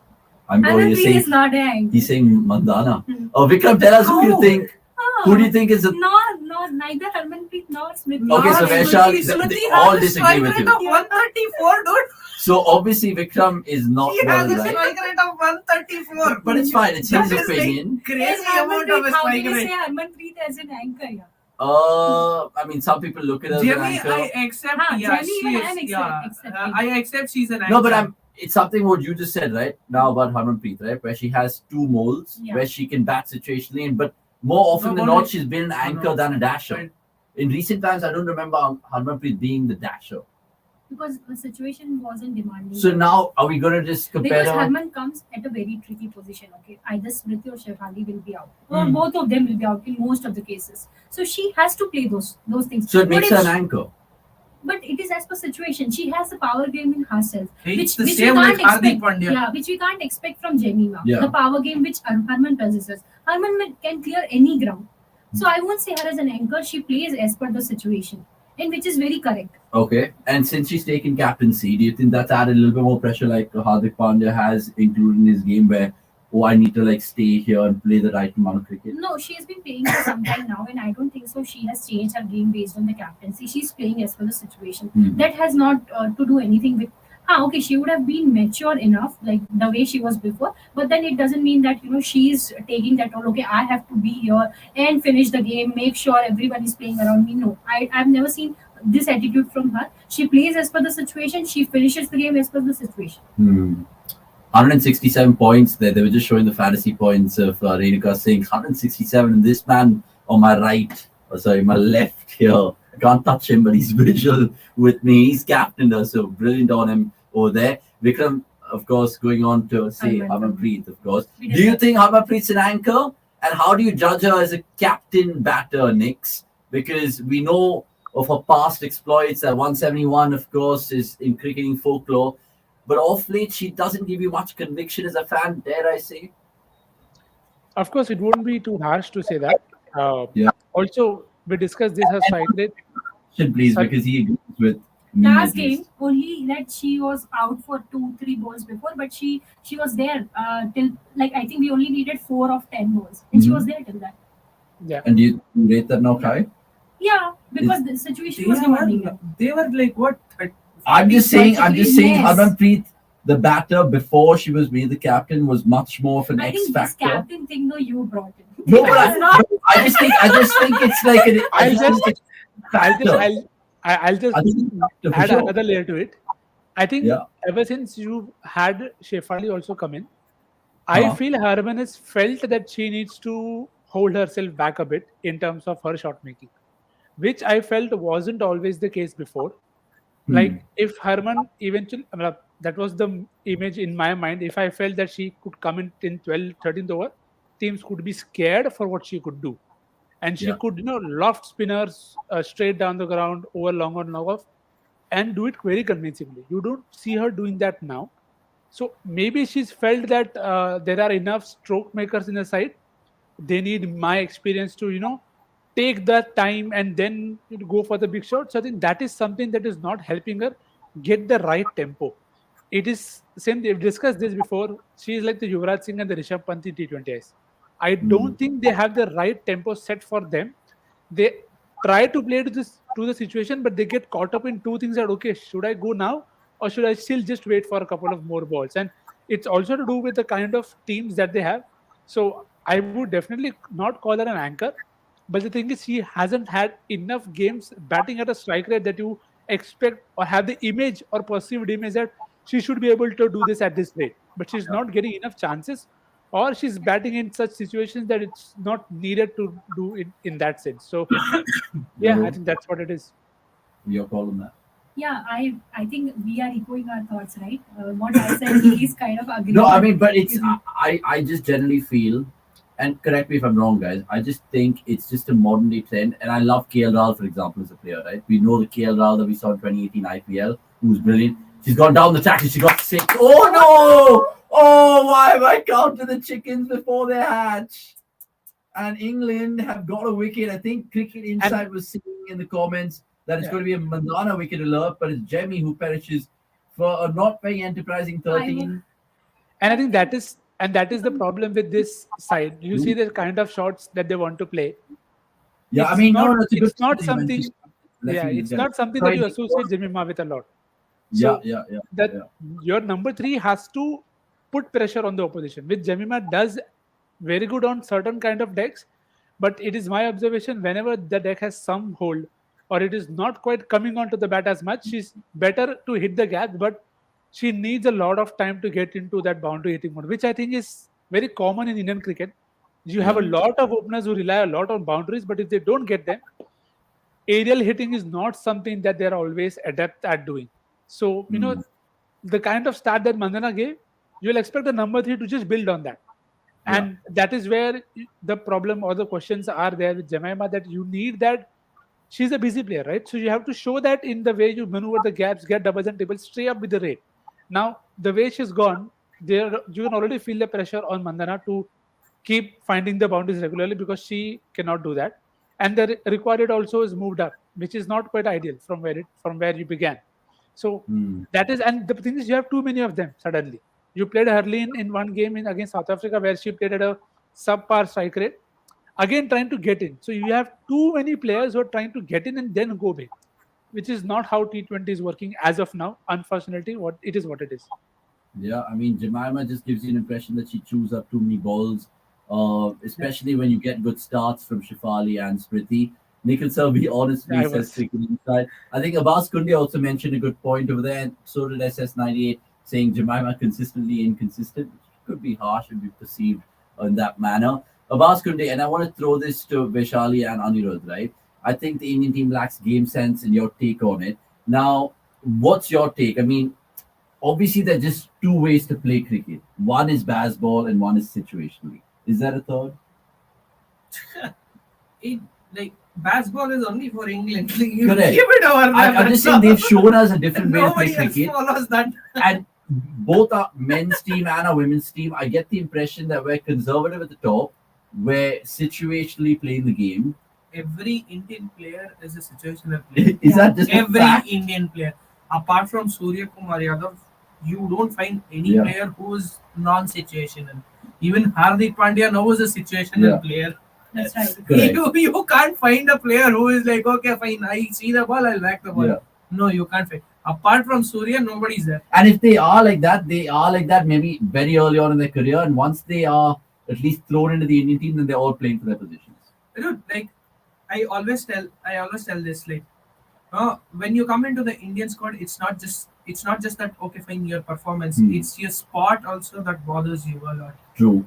You're Anand saying, is not an anchor. he's saying Mandana. Vikram, tell us who you think. Who do you think is the... No, neither Harmanpreet nor Smriti. Okay, so Vaishali, they all disagree with you. 134, dude. So obviously Vikram is not He well has a right. strike rate of 134. But it's fine. It's That his is like opinion. crazy amount of a How strike can you rate. say Harmanpreet as an anchor? Yeah. I mean, some people look at her as an Jamie, anchor. I accept. Huh, Yeah, Jamie, she even is. I am Yeah, accepting. I accept she's an anchor. No, but it's something what you just said, right? Now about Harmanpreet, right? Where she has 2 molds, Yeah. where she can bat situationally, but more often No, than only- not, she's been an anchor no. than a dasher. Right. In recent times, I don't remember Harmanpreet being the dasher. Because the situation wasn't demanding. So now, are we going to just compare Because her? Harman comes at a very tricky position, okay? Either Smriti or Shefali will be out. Or Hmm. both of them will be out in most of the cases. So she has to play those things. So it But makes if her an she- anchor. But it is as per situation. She has the power game in herself. It's the we same can't like Hardik expect. Pandya. Yeah, which we can't expect from Jemima. Yeah. The power game which Harman possesses. Harman can clear any ground. So I won't say her as an anchor. She plays as per the situation. and which is very correct. Okay. And since she's taken captaincy, do you think that's added a little bit more pressure, like Hardik Pandya has included in his game, where, oh, I need to like stay here and play the right amount of cricket? No, she has been playing for some time now, and I don't think so. She has changed her game based on the captaincy. She's playing as per the situation. Hmm. That has not to do anything with. Ah, okay, she would have been mature enough, like the way she was before. But then it doesn't mean that she's taking that all. Okay, I have to be here and finish the game. Make sure everyone is playing around me. No, I've never seen this attitude from her. She plays as per the situation. She finishes the game as per the situation. 167 points there. They were just showing the fantasy points of Renuka Singh. 167, and this man on my right, my left here. I can't touch him, but he's visual with me. He's captained us, so brilliant on him over there. Vikram, of course, going on to say Harmanpreet, of course. Do you think Harmanpreet's an anchor? And how do you judge her as a captain batter, Nix? Because we know of her past exploits. That 171, of course, is in cricketing folklore. But off late, she doesn't give you much conviction as a fan, dare I say? Of course, it won't be too harsh to say that. Yeah. Also, we discussed this, her strike rate. Please, Sorry? because he agrees with me. Last at least. game, only that she was out for 2-3 balls before, but she was there till, like, I think we only needed 4 of 10 balls, and she was there till that. Yeah. And do you rate that now, Kai? Yeah, because the situation They was demanding it. were like what? I'm just saying, Yes. Harmanpreet, the batter before she was made the captain, was much more of an I X think this factor. captain thing, though, you brought it. No, but It was not. I just think it's like an. I I'll just just, think it's a I'll factor. just, I'll just I think it's a factor for add sure. another layer to it. I think Yeah. ever since you had Shefali also come in, I feel Harman has felt that she needs to hold herself back a bit in terms of her shot making, which I felt wasn't always the case before. Like if Harman eventually, that was the image in my mind. If I felt that she could come in 12th, 13th over, teams could be scared for what she could do. And she Yeah. could, loft spinners straight down the ground, over long on long off, and do it very convincingly. You don't see her doing that now. So maybe she's felt that there are enough stroke makers in the side. They need my experience to, take that time and then go for the big shot. So I think that is something that is not helping her get the right tempo. It is same. We've discussed this before. She is like the Yuvraj Singh and the Rishabh Pant in T20s. I don't think they have the right tempo set for them. They try to play to the situation, but they get caught up in two things that okay, should I go now or should I still just wait for a couple of more balls? And it's also to do with the kind of teams that they have. So I would definitely not call her an anchor. But the thing is, she hasn't had enough games batting at a strike rate that you expect or have the image or perceived image that she should be able to do this at this rate. But she's not getting enough chances, or she's batting in such situations that it's not needed to do it in that sense. So, yeah, I think that's what it is. Your call on that. Yeah, I think we are echoing our thoughts, right? What I said, he is kind of agreeing. No, I mean, but it's I just generally feel, and correct me if I'm wrong, guys. I just think it's just a modern day trend, and I love KL Rahul, for example, as a player. Right, we know the KL Rahul that we saw in 2018 IPL, who was brilliant. She's gone down the track and she got sick. Oh no! Oh, why have I counted the chickens before they hatch? And England have got a wicket. I think Cricket Insight was saying in the comments that it's going to be a Mandana wicket alert, but it's Jemmy who perishes for a not very enterprising 13. And I think that is the problem with this side. You see the kind of shots that they want to play. Yeah, It's I mean, not- it's a good it's not thing, something- man. Yeah, it's not something Sorry, that you Nick. associate Jemima with a lot. Yeah, So yeah. that your number 3 has to put pressure on the opposition, which Jemima does very good on certain kind of decks. But it is my observation whenever the deck has some hold or it is not quite coming onto the bat as much, she's better to hit the gap, but she needs a lot of time to get into that boundary hitting mode, which I think is very common in Indian cricket. You have a lot of openers who rely a lot on boundaries, but if they don't get them, aerial hitting is not something that they're always adept at doing. So, the kind of start that Mandana gave, you'll expect the number 3 to just build on that. And that is where the problem or the questions are there with Jemima, that you need that. She's a busy player, right? So you have to show that in the way you maneuver the gaps, get doubles and triples, stay up with the rate. Now, the way she's gone, there you can already feel the pressure on Mandana to keep finding the boundaries regularly because she cannot do that. and the required rate also is moved up, which is not quite ideal from where you began. So that is, and the thing is, you have too many of them suddenly. You played Hurleen in one game against South Africa where she played at a subpar strike rate, again trying to get in. So you have too many players who are trying to get in and then go big, which is not how T20 is working as of now. Unfortunately, what it is. Yeah, I mean, Jemima just gives you an impression that she chews up too many balls, especially when you get good starts from Shifali and Smriti. Nikhil Selvi honestly I says was. cricket inside. I think Abbas Kundi also mentioned a good point over there, and so did SS98, saying Jemima consistently inconsistent, which could be harsh and be perceived in that manner. Abbas Kundi, and I want to throw this to Vaishali and Anirudh, right? I think the Indian team lacks game sense in your take on it. Now, what's your take? I mean, obviously, there are just two ways to play cricket. One is baseball and one is situationally. Is there a third? It like baseball is only for England. Like, you Correct. keep it over there. I'm just saying they've shown us a different way to play Nobody else cricket. follows that. And both our men's team and our women's team, I get the impression that we're conservative at the top, we're situationally playing the game. Every Indian player is a situational player. Is that just a Every fact? Indian player, apart from Surya Kumar Yadav, you don't find any Yeah. player who is non-situational. Even Hardik Pandya now is a situational Yeah. player. That's right. Correct. You can't find a player who is like, okay, fine, I see the ball, I'll whack the ball. Yeah. No, you can't find. Apart from Surya, nobody's there. And if they are like that, maybe very early on in their career. And once they are at least thrown into the Indian team, then they're all playing for their positions. Dude, like I always tell this, like when you come into the Indian squad, it's not just that, okay, fine, your performance, it's your spot also that bothers you a lot. True.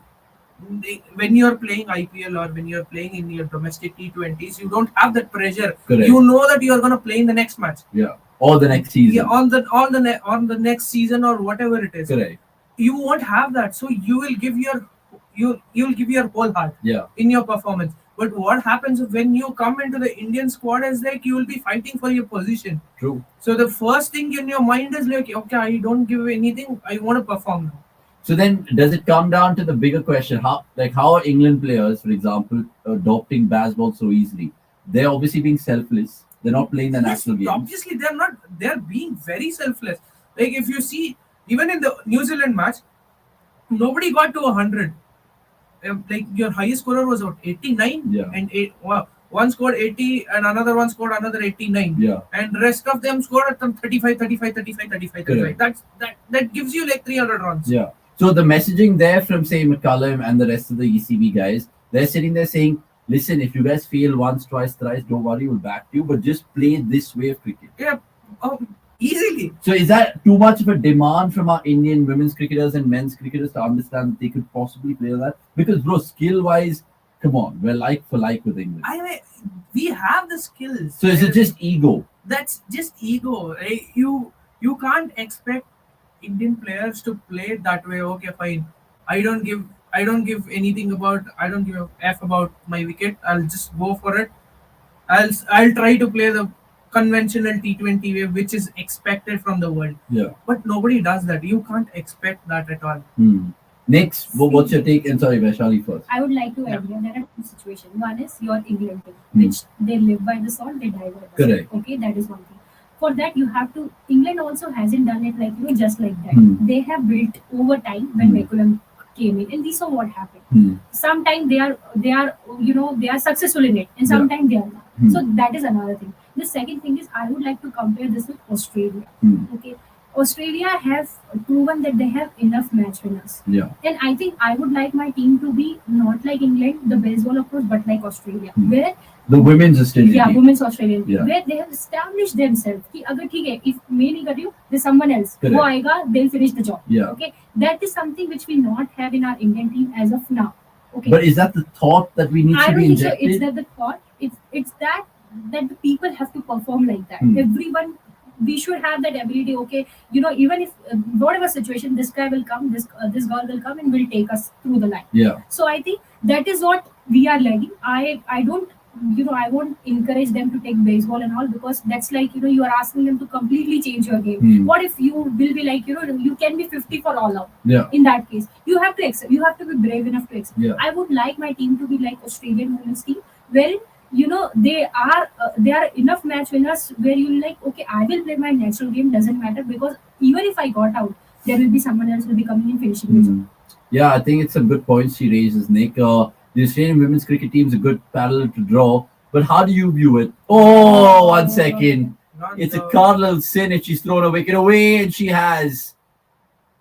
When you're playing IPL or when you're playing in your domestic T20s, you don't have that pressure. Correct. You know that you're gonna play in the next match. Yeah. Or the next season. Yeah, on the next season or whatever it is. Correct. You won't have that, so you will give your whole heart Yeah. in your performance. But what happens when you come into the Indian squad is like you will be fighting for your position. True. So the first thing in your mind is like, okay, I don't give anything. I want to perform now. So then, does it come down to the bigger question? How are England players, for example, adopting baseball so easily? They're obviously being selfless. They're not playing the national games. Obviously, they're not. They're being very selfless. Like if you see, even in the New Zealand match, nobody got to 100. Like your highest scorer was what, 89? Yeah. And one scored 80 and another one scored another 89. Yeah. And rest of them scored at 35. Correct. That gives you like 300 runs. Yeah. So the messaging there from, say, McCullum and the rest of the ECB guys, they're sitting there saying, listen, if you guys fail once, twice, thrice, don't worry, we'll back you, but just play this way of cricket. Yeah. Easily. So is that too much of a demand from our Indian women's cricketers and men's cricketers to understand that they could possibly play that? Because, bro, skill-wise, come on, we're like for like with England. I mean, we have the skills. So is it just ego? That's just ego. Right? You can't expect Indian players to play that way. Okay, fine. I don't give anything about. I don't give a f about my wicket. I'll just go for it. I'll try to play the conventional T20 way, which is expected from the world. Yeah. But nobody does that. You can't expect that at all. Next, what's your take? And sorry, Vaishali first. I would like to add here, there are two situations. One is your England team, which they live by the sword, they die by the sword. Correct. Okay, that is one thing. For that, you have to. England also hasn't done it like just like that. They have built over time when McCullum came in, and we saw what happened. Sometimes they are successful in it, and sometimes they are not. So that is another thing. The second thing is I would like to compare this with Australia. Okay, Australia have proven that they have enough match winners. Yeah. And I think I would like my team to be not like England, the baseball approach, but like Australia, where the women's Australian yeah, team. women's Australian team, Yeah. where they have established themselves. कि अगर ठीक है, if मैं नहीं कर रही हूँ, there's someone else. Correct. वो आएगा, they'll finish the job. Yeah. Okay, that is something which we not have in our Indian team as of now. Okay. But is that the thought that we need I to don't be think so. injected? It's that the thought. It's that the people have to perform like that. Everyone, we should have that ability. Okay, even if whatever situation, this guy will come, this girl will come and will take us through the line. Yeah. So I think that is what we are lagging. I don't. I won't encourage them to take baseball and all, because that's like, you are asking them to completely change your game. What if you will be like, you can be 50 for all out. Yeah. In that case, you have to accept. You have to be brave enough to accept. Yeah. I would like my team to be like Australian women's team, wherein they are enough match winners where you like, okay, I will play my natural game, doesn't matter, because even if I got out, there will be someone else will be coming and finishing the job. Yeah, I think it's some good points she raises, Nick. The Australian women's cricket team is a good parallel to draw, but how do you view it? Oh, 1 second. It's a cardinal sin if she's thrown a wicket away, and she has.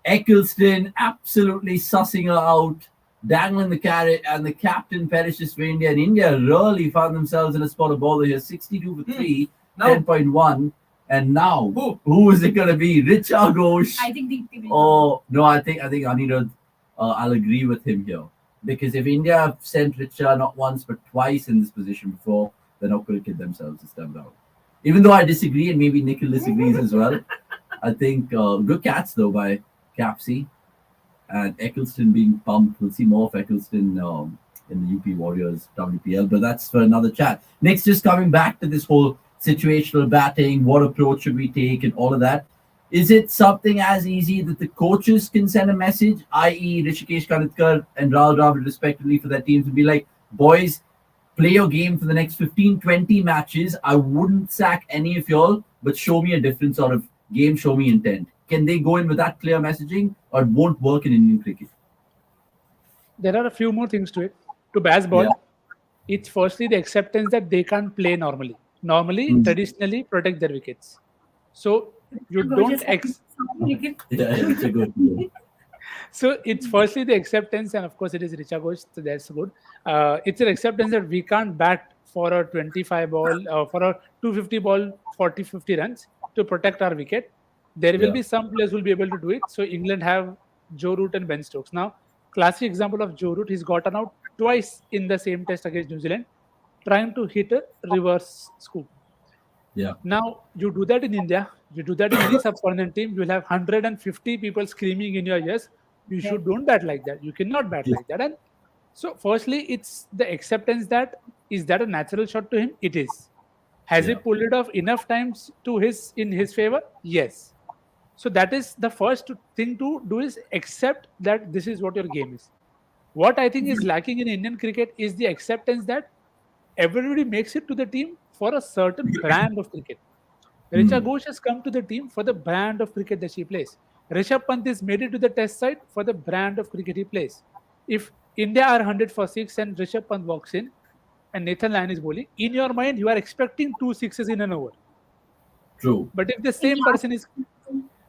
Eccleston absolutely sussing her out, dangling the carrot, and the captain perishes for India. And India really found themselves in a spot of bother here. 62 for 3, Now, 10.1. And now, who is it going to be? Richa Ghosh? I think the Oh, no, I think Anirudh, I'll agree with him here. Because if India have sent Richa not once but twice in this position before, they're not going to kid themselves this time around. Even though I disagree, and maybe Nikhil disagrees as well, I think good catch though by Capsy and Eccleston being pumped. We'll see more of Eccleston in the UP Warriors WPL, but that's for another chat. Next, just coming back to this whole situational batting, what approach should we take, and all of that. Is it something as easy that the coaches can send a message, i.e., Rishikesh Kanitkar and Rahul Dravid, respectively, for their teams to be like, boys, play your game for the next 15, 20 matches. I wouldn't sack any of y'all, but show me a different sort of game, show me intent. Can they go in with that clear messaging, or it won't work in Indian cricket? There are a few more things to it. To baseball, it's firstly the acceptance that they can't play normally. Traditionally, protect their wickets. So you don't it's a good one. So it's firstly the acceptance, and of course it is Richa Ghosh, so that's good. It's an acceptance that we can't bat for a 25 ball, for a 250 ball, 40-50 runs to protect our wicket. There will be some players who will be able to do it. So England have Joe Root and Ben Stokes. Now, classic example of Joe Root, he's gotten out twice in the same test against New Zealand, trying to hit a reverse scoop. Yeah. Now, you do that in India, you do that in any subcontinent team, you'll have 150 people screaming in your ears, don't bat like that. You cannot bat like that. And so, firstly, it's the acceptance that, is that a natural shot to him? It is. Has he pulled it off enough times in his favor? Yes. So that is the first thing to do, is accept that this is what your game is. What I think is lacking in Indian cricket is the acceptance that everybody makes it to the team for a certain brand of cricket. Richa Ghosh has come to the team for the brand of cricket that she plays. Rishabh Pant is made it to the test side for the brand of cricket he plays. If India are 100 for 6 and Rishabh Pant walks in and Nathan Lyon is bowling, in your mind you are expecting 2 sixes in an over. True. But if the same person is...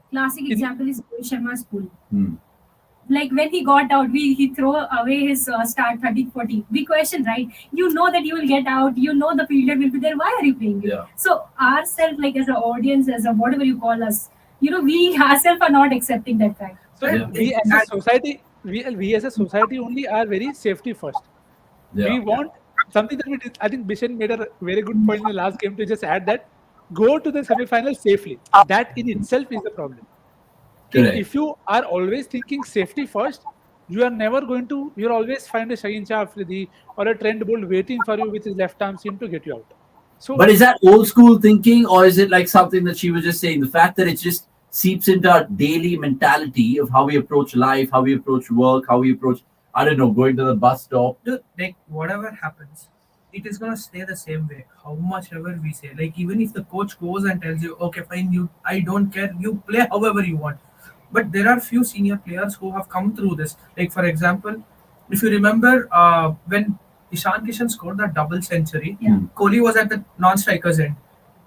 Classic example is Rohit Sharma's pool. Like when he got out, he throw away his start 30-40. We question, right? You know that you will get out. You know the fielder will be there. Why are you playing it? Yeah. So ourselves, like as an audience, as a whatever you call us, we ourselves are not accepting that fact. So we as a society, we as a society only are very safety first. We want something that we did. I think Bishan made a very good point in the last game to just add that go to the semi-final safely. That in itself is the problem. Correct. If you are always thinking safety first, you are never going to. You'll always find a Shaheen Shah Afridi or a Trent Bolt waiting for you with his left arm seam to get you out. So, but is that old school thinking, or is it like something that she was just saying? The fact that it just seeps into our daily mentality of how we approach life, how we approach work, how we approach, I don't know, going to the bus stop. Dude, like whatever happens, it is gonna stay the same way. How much ever we say, like even if the coach goes and tells you, okay, fine, I don't care, you play however you want. But there are few senior players who have come through this. Like for example, if you remember when Ishan Kishan scored that double century, Kohli was at the non-strikers end,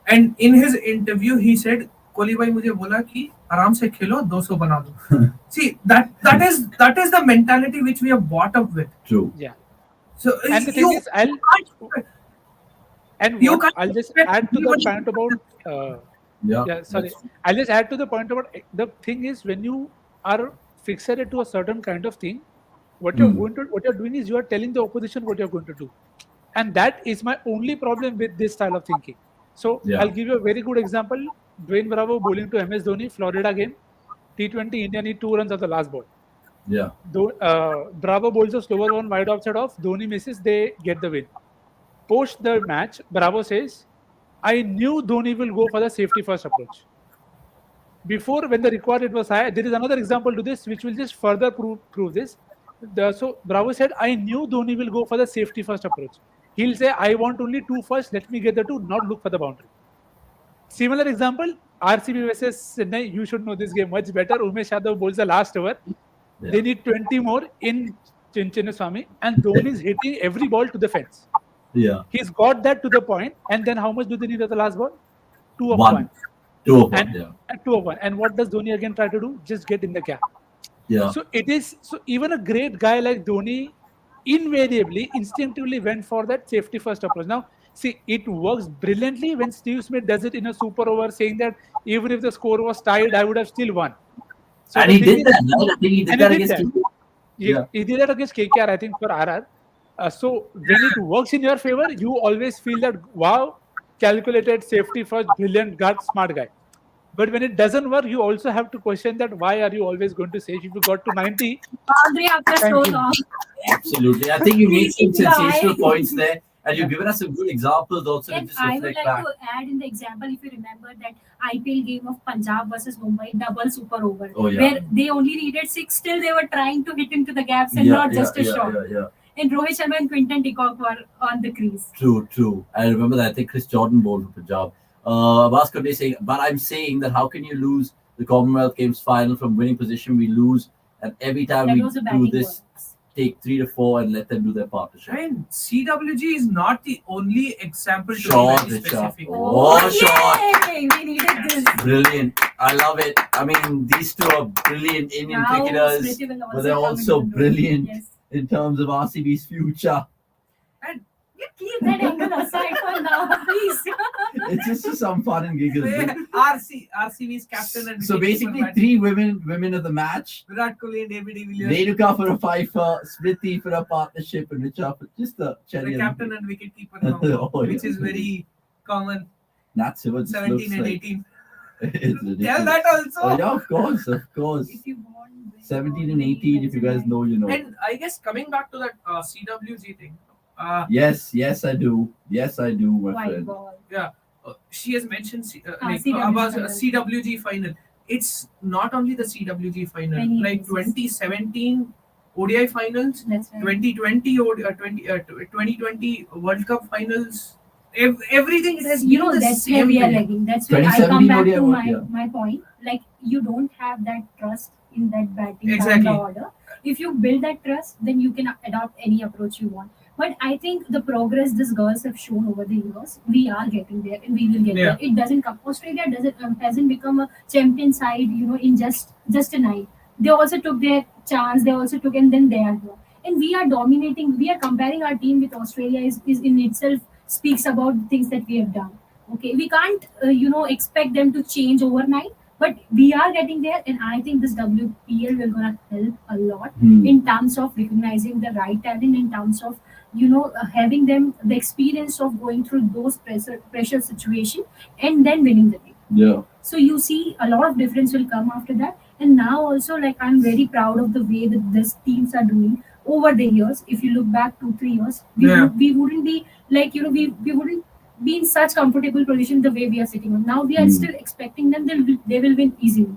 and in his interview he said, "Kohli bhai mujhe bola ki आराम से खेलो 200 बना दो." See, that is the mentality which we are brought up with. True. Yeah. So and the thing is, I'll just add to the point about. I'll just add to the point about the thing is, when you are fixated to a certain kind of thing, what you're doing is you are telling the opposition what you're going to do, and that is my only problem with this style of thinking. So I'll give you a very good example. Dwayne Bravo bowling to MS Dhoni, Florida game, T20, India need 2 runs of the last ball. Yeah. Bravo bowls a slower one wide offside off. Dhoni misses, they get the win. Post the match, Bravo says, I knew Dhoni will go for the safety first approach. Before, when the required was high, there is another example to this which will just further prove this. So Bravo said, I knew Dhoni will go for the safety first approach. he'll say, I want only 2 first, let me get the 2, not look for the boundary. Similar example, RCB versus Chennai, you should know this game much better. Umesh Yadav bowls the last over. Yeah. They need 20 more in Chinnaswamy, and Dhoni is hitting every ball to the fence. Yeah. He's got that to the point, and then how much do they need at the last ball? 2 of 1. 1. 2 of 1, And, yeah. and 2 of 1. And what does Dhoni again try to do? Just get in the gap. Yeah. So even a great guy like Dhoni invariably, instinctively went for that safety first approach. Now, see, it works brilliantly when Steve Smith does it in a super over, saying that even if the score was tied, I would have still won. So And the he thing did is- that, right? I think he did and that he did against that. Yeah. He did that against KKR, I think, for RR. So when it works in your favor, you always feel that, wow, calculated, safety first, brilliant, gut, smart guy. But when it doesn't work, you also have to question that why are you always going to say if you got to 90? Boundary after so Thank you. long. Absolutely. I think you made some Yeah. sensational points there. And you've given us some good examples also to And just I would reflect like back. to add in the example, if you remember that IPL game of Punjab versus Mumbai, double super over, Oh, yeah. where they only needed 6, still they were trying to hit into the gaps and not just a shot. Yeah. And Rohit Sharma and Quinton de Kock were on the crease. True. I remember that. I think Chris Jordan bowled for Punjab. Bhaskar Day saying, but I'm saying that how can you lose the Commonwealth Games final from winning position? We lose, and every time That we was a do batting this, ball. take 3 to 4 and let them do their partnership. And CWG is not the only example to Short, be very Richard. specific. Oh, short. yay! We needed this. Brilliant. I love it. I mean, these two are brilliant Indian Now cricketers, Smriti will but they're come also into the brilliant Yes. in terms of RCB's future. You keep that angle aside for now, please. It's just some fun and giggles. RCB's captain and So wicketkeeper basically, batting. 3 women of the match. Virat Kohli and AB de Villiers, Renuka for a fifer, Smriti for a partnership, and Richa for just a cherry. the on captain and wicketkeeper combo, Oh, yeah. which is very common. That's what it 17 looks and like. 18. It's ridiculous. Tell that also. Oh, yeah, of course. If you want, 17 and 18, if you guys know, you know. And I guess coming back to that CWG thing, Yes, I do, my White friend. ball. she has mentioned CWG about final. CWG final. It's not only the CWG final. Many Like cases. 2017 ODI finals, That's right. 2020 World Cup finals. Everything it has You been know, the that's where same we are way. lagging. That's where I come 2017 back ODI to World, my, yeah. my point. Like, you don't have that trust in that batting Exactly. down the order. If you build that trust, then you can adopt any approach you want. But I think the progress these girls have shown over the years, we are getting there and we will get Yeah. there. It doesn't come. Australia hasn't become a champion side, in just a night. They also took their chance. They also took, and then they are here. And we are dominating. We are comparing our team with Australia is in itself speaks about things that we have done. Okay, we can't expect them to change overnight, but we are getting there, and I think this WPL will gonna help a lot in terms of recognizing the right talent, in terms of having them the experience of going through those pressure situation and then winning the game. Yeah. So you see a lot of difference will come after that. And now also, like, I'm very proud of the way that these teams are doing over the years. If you look back 2-3 years, we wouldn't be like we wouldn't be in such comfortable position the way we are sitting on. Now we are still expecting them they will win easily.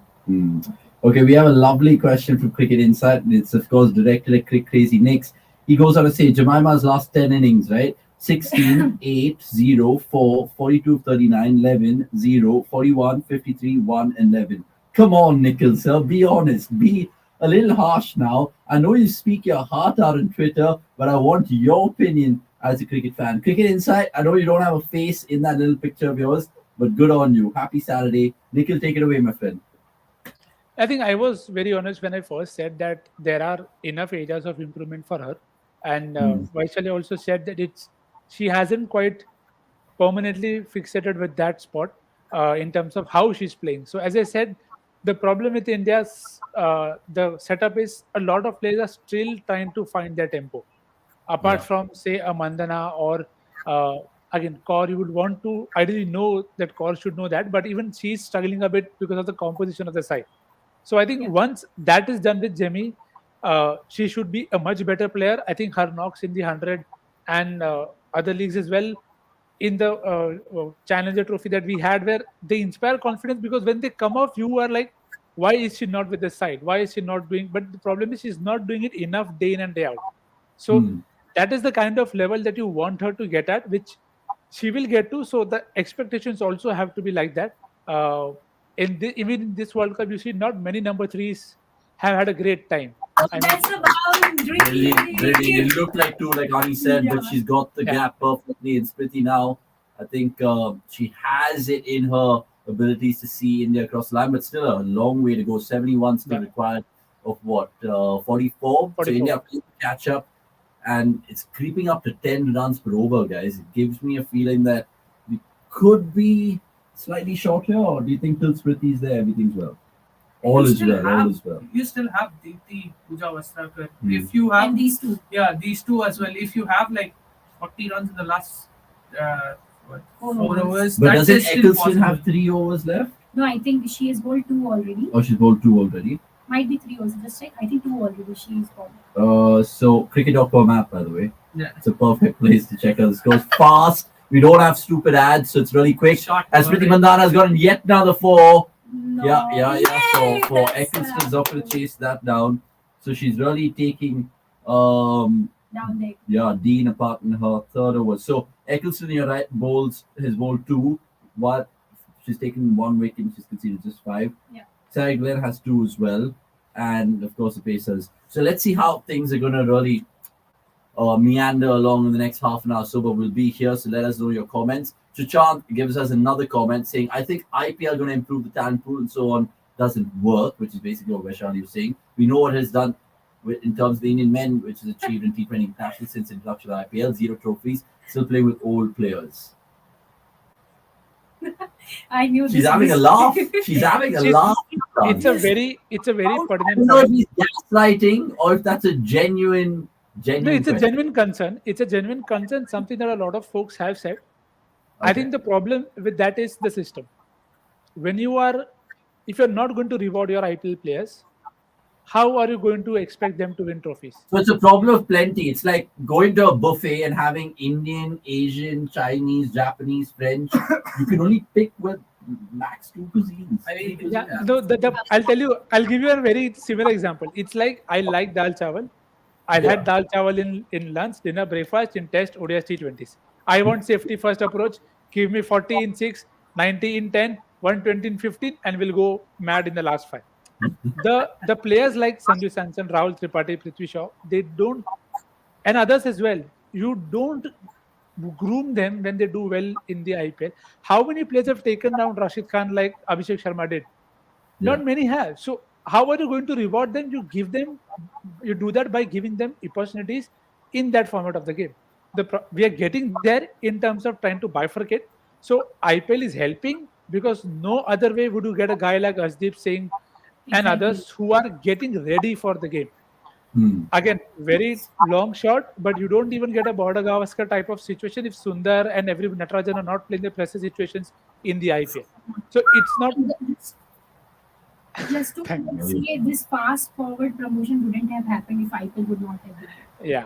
Okay, we have a lovely question from Cricket Insight. It's of course directed at Crazy Nicks. He goes on to say Jemima's last 10 innings, right? 16, 8, 0, 4, 42, 39, 11, 0, 41, 53, 1, 11. Come on, Nikhil, sir. Be honest. Be a little harsh now. I know you speak your heart out on Twitter, but I want your opinion as a cricket fan. Cricket Insight, I know you don't have a face in that little picture of yours, but good on you. Happy Saturday. Nikhil, take it away, my friend. I think I was very honest when I first said that there are enough areas of improvement for her. And Vaishali also said that she hasn't quite permanently fixated with that spot in terms of how she's playing. So as I said, the problem with India's the setup is a lot of players are still trying to find their tempo. Apart from, say, a Mandana or again, Kaur, you would want to ideally know that Kaur should know that, but even she's struggling a bit because of the composition of the side. So I think once that is done with Jemmy, she should be a much better player. I think her knocks in the 100 and other leagues as well, in the Challenger Trophy that we had, where they inspire confidence, because when they come off, you are like, why is she not with the side? Why is she not doing? But the problem is she's not doing it enough day in and day out. So that is the kind of level that you want her to get at, which she will get to. So the expectations also have to be like that. Even in this World Cup, you see not many number threes have had a great time. I mean, That's a boundary. Really, it looked like two, like Ani said, but Yeah. she's got the Yeah. gap perfectly. And Smriti now, I think she has it in her abilities to see India across the line, but still a long way to go. 71 still Yeah. required of what, 44? So 44. India plays catch up, and it's creeping up to 10 runs per over, guys. It gives me a feeling that we could be slightly short here, or do you think till Smriti's there, everything's well? All You is still well, all have- is well. You still have Deepti, Pooja Vastrakar. Hmm. If you have, And these two. yeah, these two as well. If you have like 40 runs in the last what, Four 4 overs. overs, But that doesn't is still Eccleston possible. have 3 overs left? No, I think she has bowled 2 already. Oh, she's bowled 2 already. Might be 3 also. Just check. I think 2 already. She is bowled. So cricket.com app, by the way. Yeah. It's a perfect place to check out. This goes fast. We don't have stupid ads, so it's really quick. Short As Smriti coverage. Mandana has gotten yet another 4. No. Yeah. Yay, For that's Eccleston's a not going to chase that down. So she's really taking down there. Dean apart in her third over. So Eccleston, you're right, has bowled 2, but she's taken 1 wicket, she's conceded just 5. Yeah. Sarah Glenn has 2 as well, and of course the Pacers. So let's see how things are going to really meander along in the next half an hour. So, but we'll be here. So let us know your comments. Suchant gives us another comment saying, "I think IPL going to improve the talent pool and so on doesn't work," which is basically what Vaishali was saying. We know what has done in terms of the Indian men, which is achieved in T20 international since introduction of IPL, 0 trophies, still playing with old players. I knew She's this having a was- laugh. She's having a She's- laugh. it's a very I pertinent don't know if point. he's gaslighting or if that's a genuine No, it's a question. genuine concern. It's a genuine concern, something that a lot of folks have said. I Okay. think the problem with that is the system. If you're not going to reward your IPL players, how are you going to expect them to win trophies? So it's a problem of plenty. It's like going to a buffet and having Indian, Asian, Chinese, Japanese, French. You can only pick with max 2 cuisines. I mean, Three Yeah, cuisines. I'll give you a very similar example. It's like I like dal chawal. I Yeah. had dal chawal in lunch, dinner, breakfast, in test, ODIs, T20s. I want safety first approach. Give me 40 in 6, 90 in 10, 120 in 15, and we'll go mad in the last 5. The players like Sanju Samson, Rahul Tripathi, Prithvi Shaw, they don't, and others as well. You don't groom them when they do well in the IPL. How many players have taken down Rashid Khan like Abhishek Sharma did? Not Yeah. many have. So how are you going to reward them? You do that by giving them opportunities in that format of the game. We are getting there in terms of trying to bifurcate. So IPL is helping because no other way would you get a guy like Asdeep Singh and Exactly. others who are getting ready for the game. Hmm. Again, very long shot, but you don't even get a Border Gavaskar type of situation if Sundar and every Natarajan are not playing the pressure situations in the IPL. So it's not. Just to Thank you. say, this fast forward promotion wouldn't have happened if IPL would not have been. Yeah.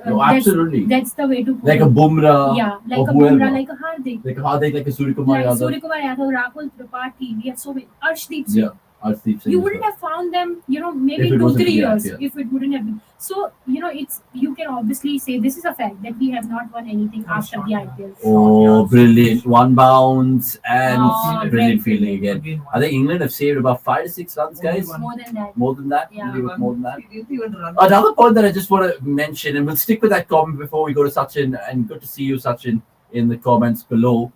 No, That's- absolutely. That's the way to put Like a it. Bumrah. Yeah, like or a whoever. Bumrah, like a Hardik. Like a Hardik, like a Suryakumar Like Yadav. Suryakumar Yadav, Rahul Tripathi, we have so many. Arshdeep Singh. Yeah, Arshdeep Singh You as wouldn't well. have found them, maybe If it in 2-3 wasn't for the years IPL. if it wouldn't have been. So, it's you can obviously say this is a fact that we have not won anything after the IPL. Oh, brilliant. 1 bounce and Oh, brilliant great fielding again. Again, I think England have saved about 5 to 6 runs, Only guys. one. More than that. More than that? Yeah. Maybe more than that. He didn't even run. Another point that I just want to mention, and we'll stick with that comment before we go to Sachin, and good to see you, Sachin, in the comments below.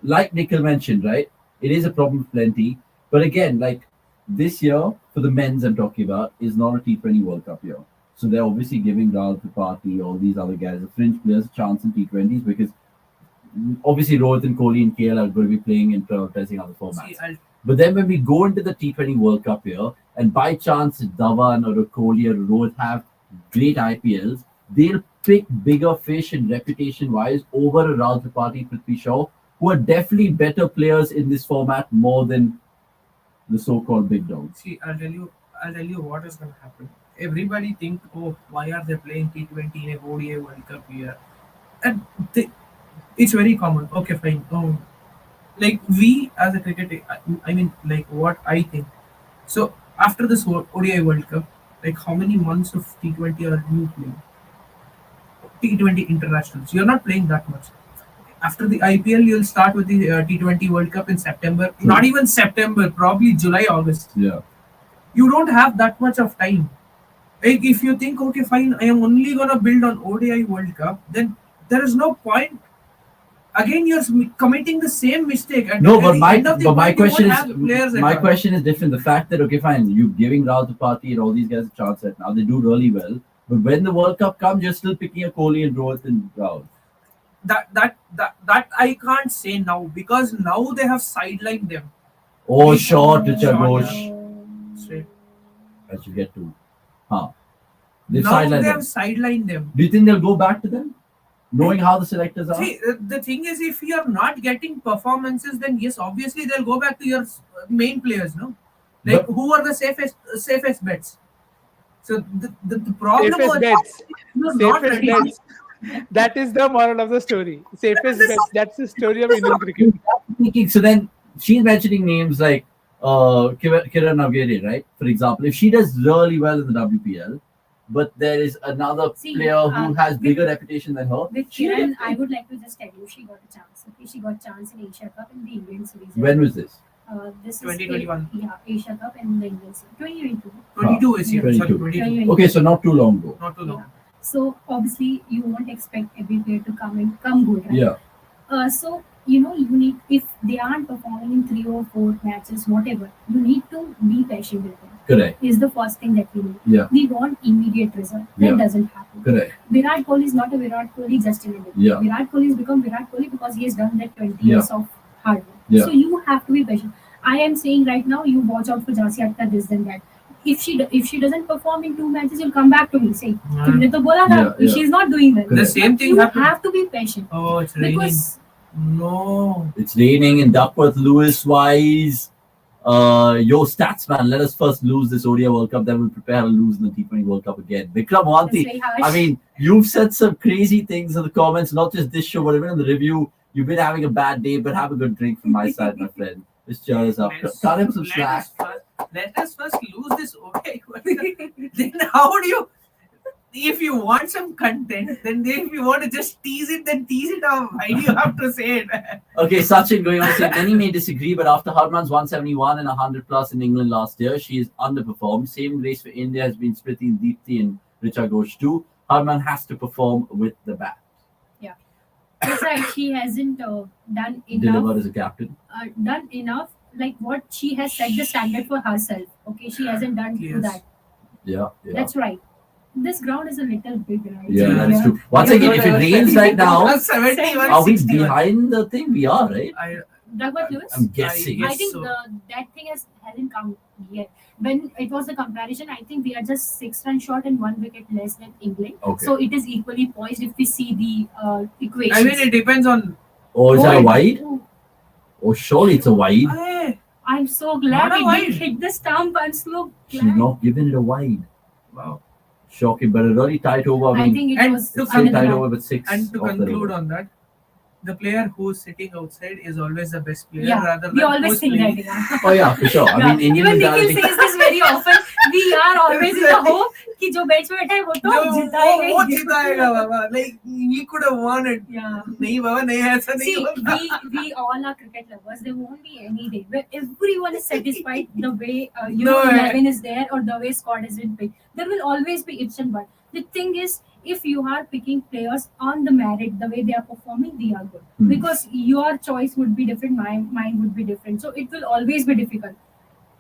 Like Nikhil mentioned, right? It is a problem plenty. But again, like this year, for the men's I'm talking about, is not a T20 World Cup year. So they're obviously giving Rahul Tripathi, all these other guys, the fringe players, a chance in T20s because obviously Rohit and Kohli and KL are going to be playing in prioritizing other formats. See, I'll But then when we go into the T20 World Cup here, and by chance Dhawan or Kohli or Rohit have great IPLs, they'll pick bigger fish and reputation-wise over Rahul Tripathi, Prithvi Shaw, who are definitely better players in this format more than the so-called big dogs. See, I'll tell you what is going to happen. Everybody think, oh, why are they playing T20 in a ODI World Cup year? And it's very common. Okay, fine. Like we as a cricket, I mean, like what I think. So after this ODI World Cup, like how many months of T20 are you playing? T20 internationals. You're not playing that much. After the IPL, you'll start with the T20 World Cup in September. Not even September, probably July, August. Yeah. You don't have that much of time. Like if you think, okay, fine, I am only gonna build on ODI World Cup, then there is no point. Again, you're committing the same mistake. At No, at but the my end of the but my point, you won't question have the players is at my all. question is different. The fact that okay, fine, you're giving Rahul Party and all these guys a chance right now. They do really well. But when the World Cup comes, you're still picking a Kohli and Rohit and Rahul. That I can't say now because now they have sidelined them. Oh, short, Richard Short, Ghosh. Straight. I should get to. Huh. They've Now sidelined they have them. sidelined them. Do you think they'll go back to them? Knowing how the selectors are? See, the thing is, if you're not getting performances, then yes, obviously they'll go back to your main players, no? Like who are the safest bets? So the problem Safest was bets. you're not Safest ready. bets. That is the moral of the story. Safest bets. That's the story of Indian cricket. Thinking, so then she's mentioning names like Kiran Navgiri, right? For example, if she does really well in the WPL, but there is another player who has bigger reputation than her. With Kiran, I would like to just tell you, she got a chance. Okay, she got a chance in Asia Cup in the Indian series. When was this? This is 2021. Yeah, Asia Cup and the Indian series. 2022. 22 is here. 22. Sorry, 22. Okay, so not too long ago. Not too long. Yeah. So obviously you won't expect every player to come good, right? Yeah. So you need, if they aren't performing in 3 or 4 matches, whatever, you need to be patient with them. Correct. Is the first thing that we need. Yeah. We want immediate result. That Yeah. doesn't happen. Correct. Virat Kohli is not a Virat Kohli just in a day. Yeah. Virat Kohli has become Virat Kohli because he has done that 20 Yeah. years of hard work. Yeah. So you have to be patient. I am saying right now, you watch out for Jhansi Akhtar, this and that. If she doesn't perform in 2 matches, you'll come back to me say, "तुमने तो बोला था, Yeah, yeah. she's not doing well." The same thing You happened. have to be patient Oh, it's raining. because No. It's raining in Duckworth, Lewis wise. Yo, stats man, let us first lose this ODI World Cup, then we'll prepare to lose in the T20 World Cup again. Vikram it's Wanti, very harsh. I mean, you've said some crazy things in the comments, not just this show, but even in the review. You've been having a bad day, but have a good drink from my side, my friend. Just cheer us up. Cut him some slack. Let us first lose this. Okay. Then how do you? If you want some content, then if you want to just tease it, then tease it off. Why do you have to say it? Okay, Sachin going on to say many may disagree, but after Harman's 171 and 100 plus in England last year, she is underperformed. Same race for India has been splitting Deepthi and Richa Ghosh too. Harman has to perform with the bat. That's right. She hasn't done Delivered enough. as a captain. Done enough. Like what she has set the standard for herself. Okay, she hasn't done to Yes. that. Yeah, yeah. That's right. This ground is a little big, right? Yeah, Yeah. that is true. Once again, if it rains right now, 71, are we 61. behind the thing? We are, right? Douglas Lewis? I'm guessing. I I guess think so. that thing hasn't come yet. When it was the comparison, I think we are just 6 runs short and 1 wicket less than England. Okay. So it is equally poised if we see the equation. I mean, it depends on. Oh, is that a wide? Oh, surely it's a wide. Hey, I'm so glad Not a it wide. didn't hit the stump. I'm so She's glad. not giving it a wide. wow. Shocking, but a really tight over. I think it And was to still under the tight ground. over with 6. And to off the conclude over. on that, the player who's sitting outside is always the best player Yeah, rather than we always who's think playing. that. Yeah. Oh yeah, for sure. I Yeah. mean, Indian Even Nikhil mentality. says this very often. We are always in the hope कि जो bench में बैठा है वो तो वो जिताएगा ही। जिताएगा बाबा. Like we could have won it. Yeah. नहीं बाबा नहीं ऐसा नहीं See, होगा. we all are cricket lovers. There won't be any day where everyone is satisfied the way No, 11 is there or the way squad has been picked. There will always be ifs and buts. The thing is, if you are picking players on the merit, the way they are performing, they are good. Hmm. Because your choice would be different, mine would be different. So it will always be difficult,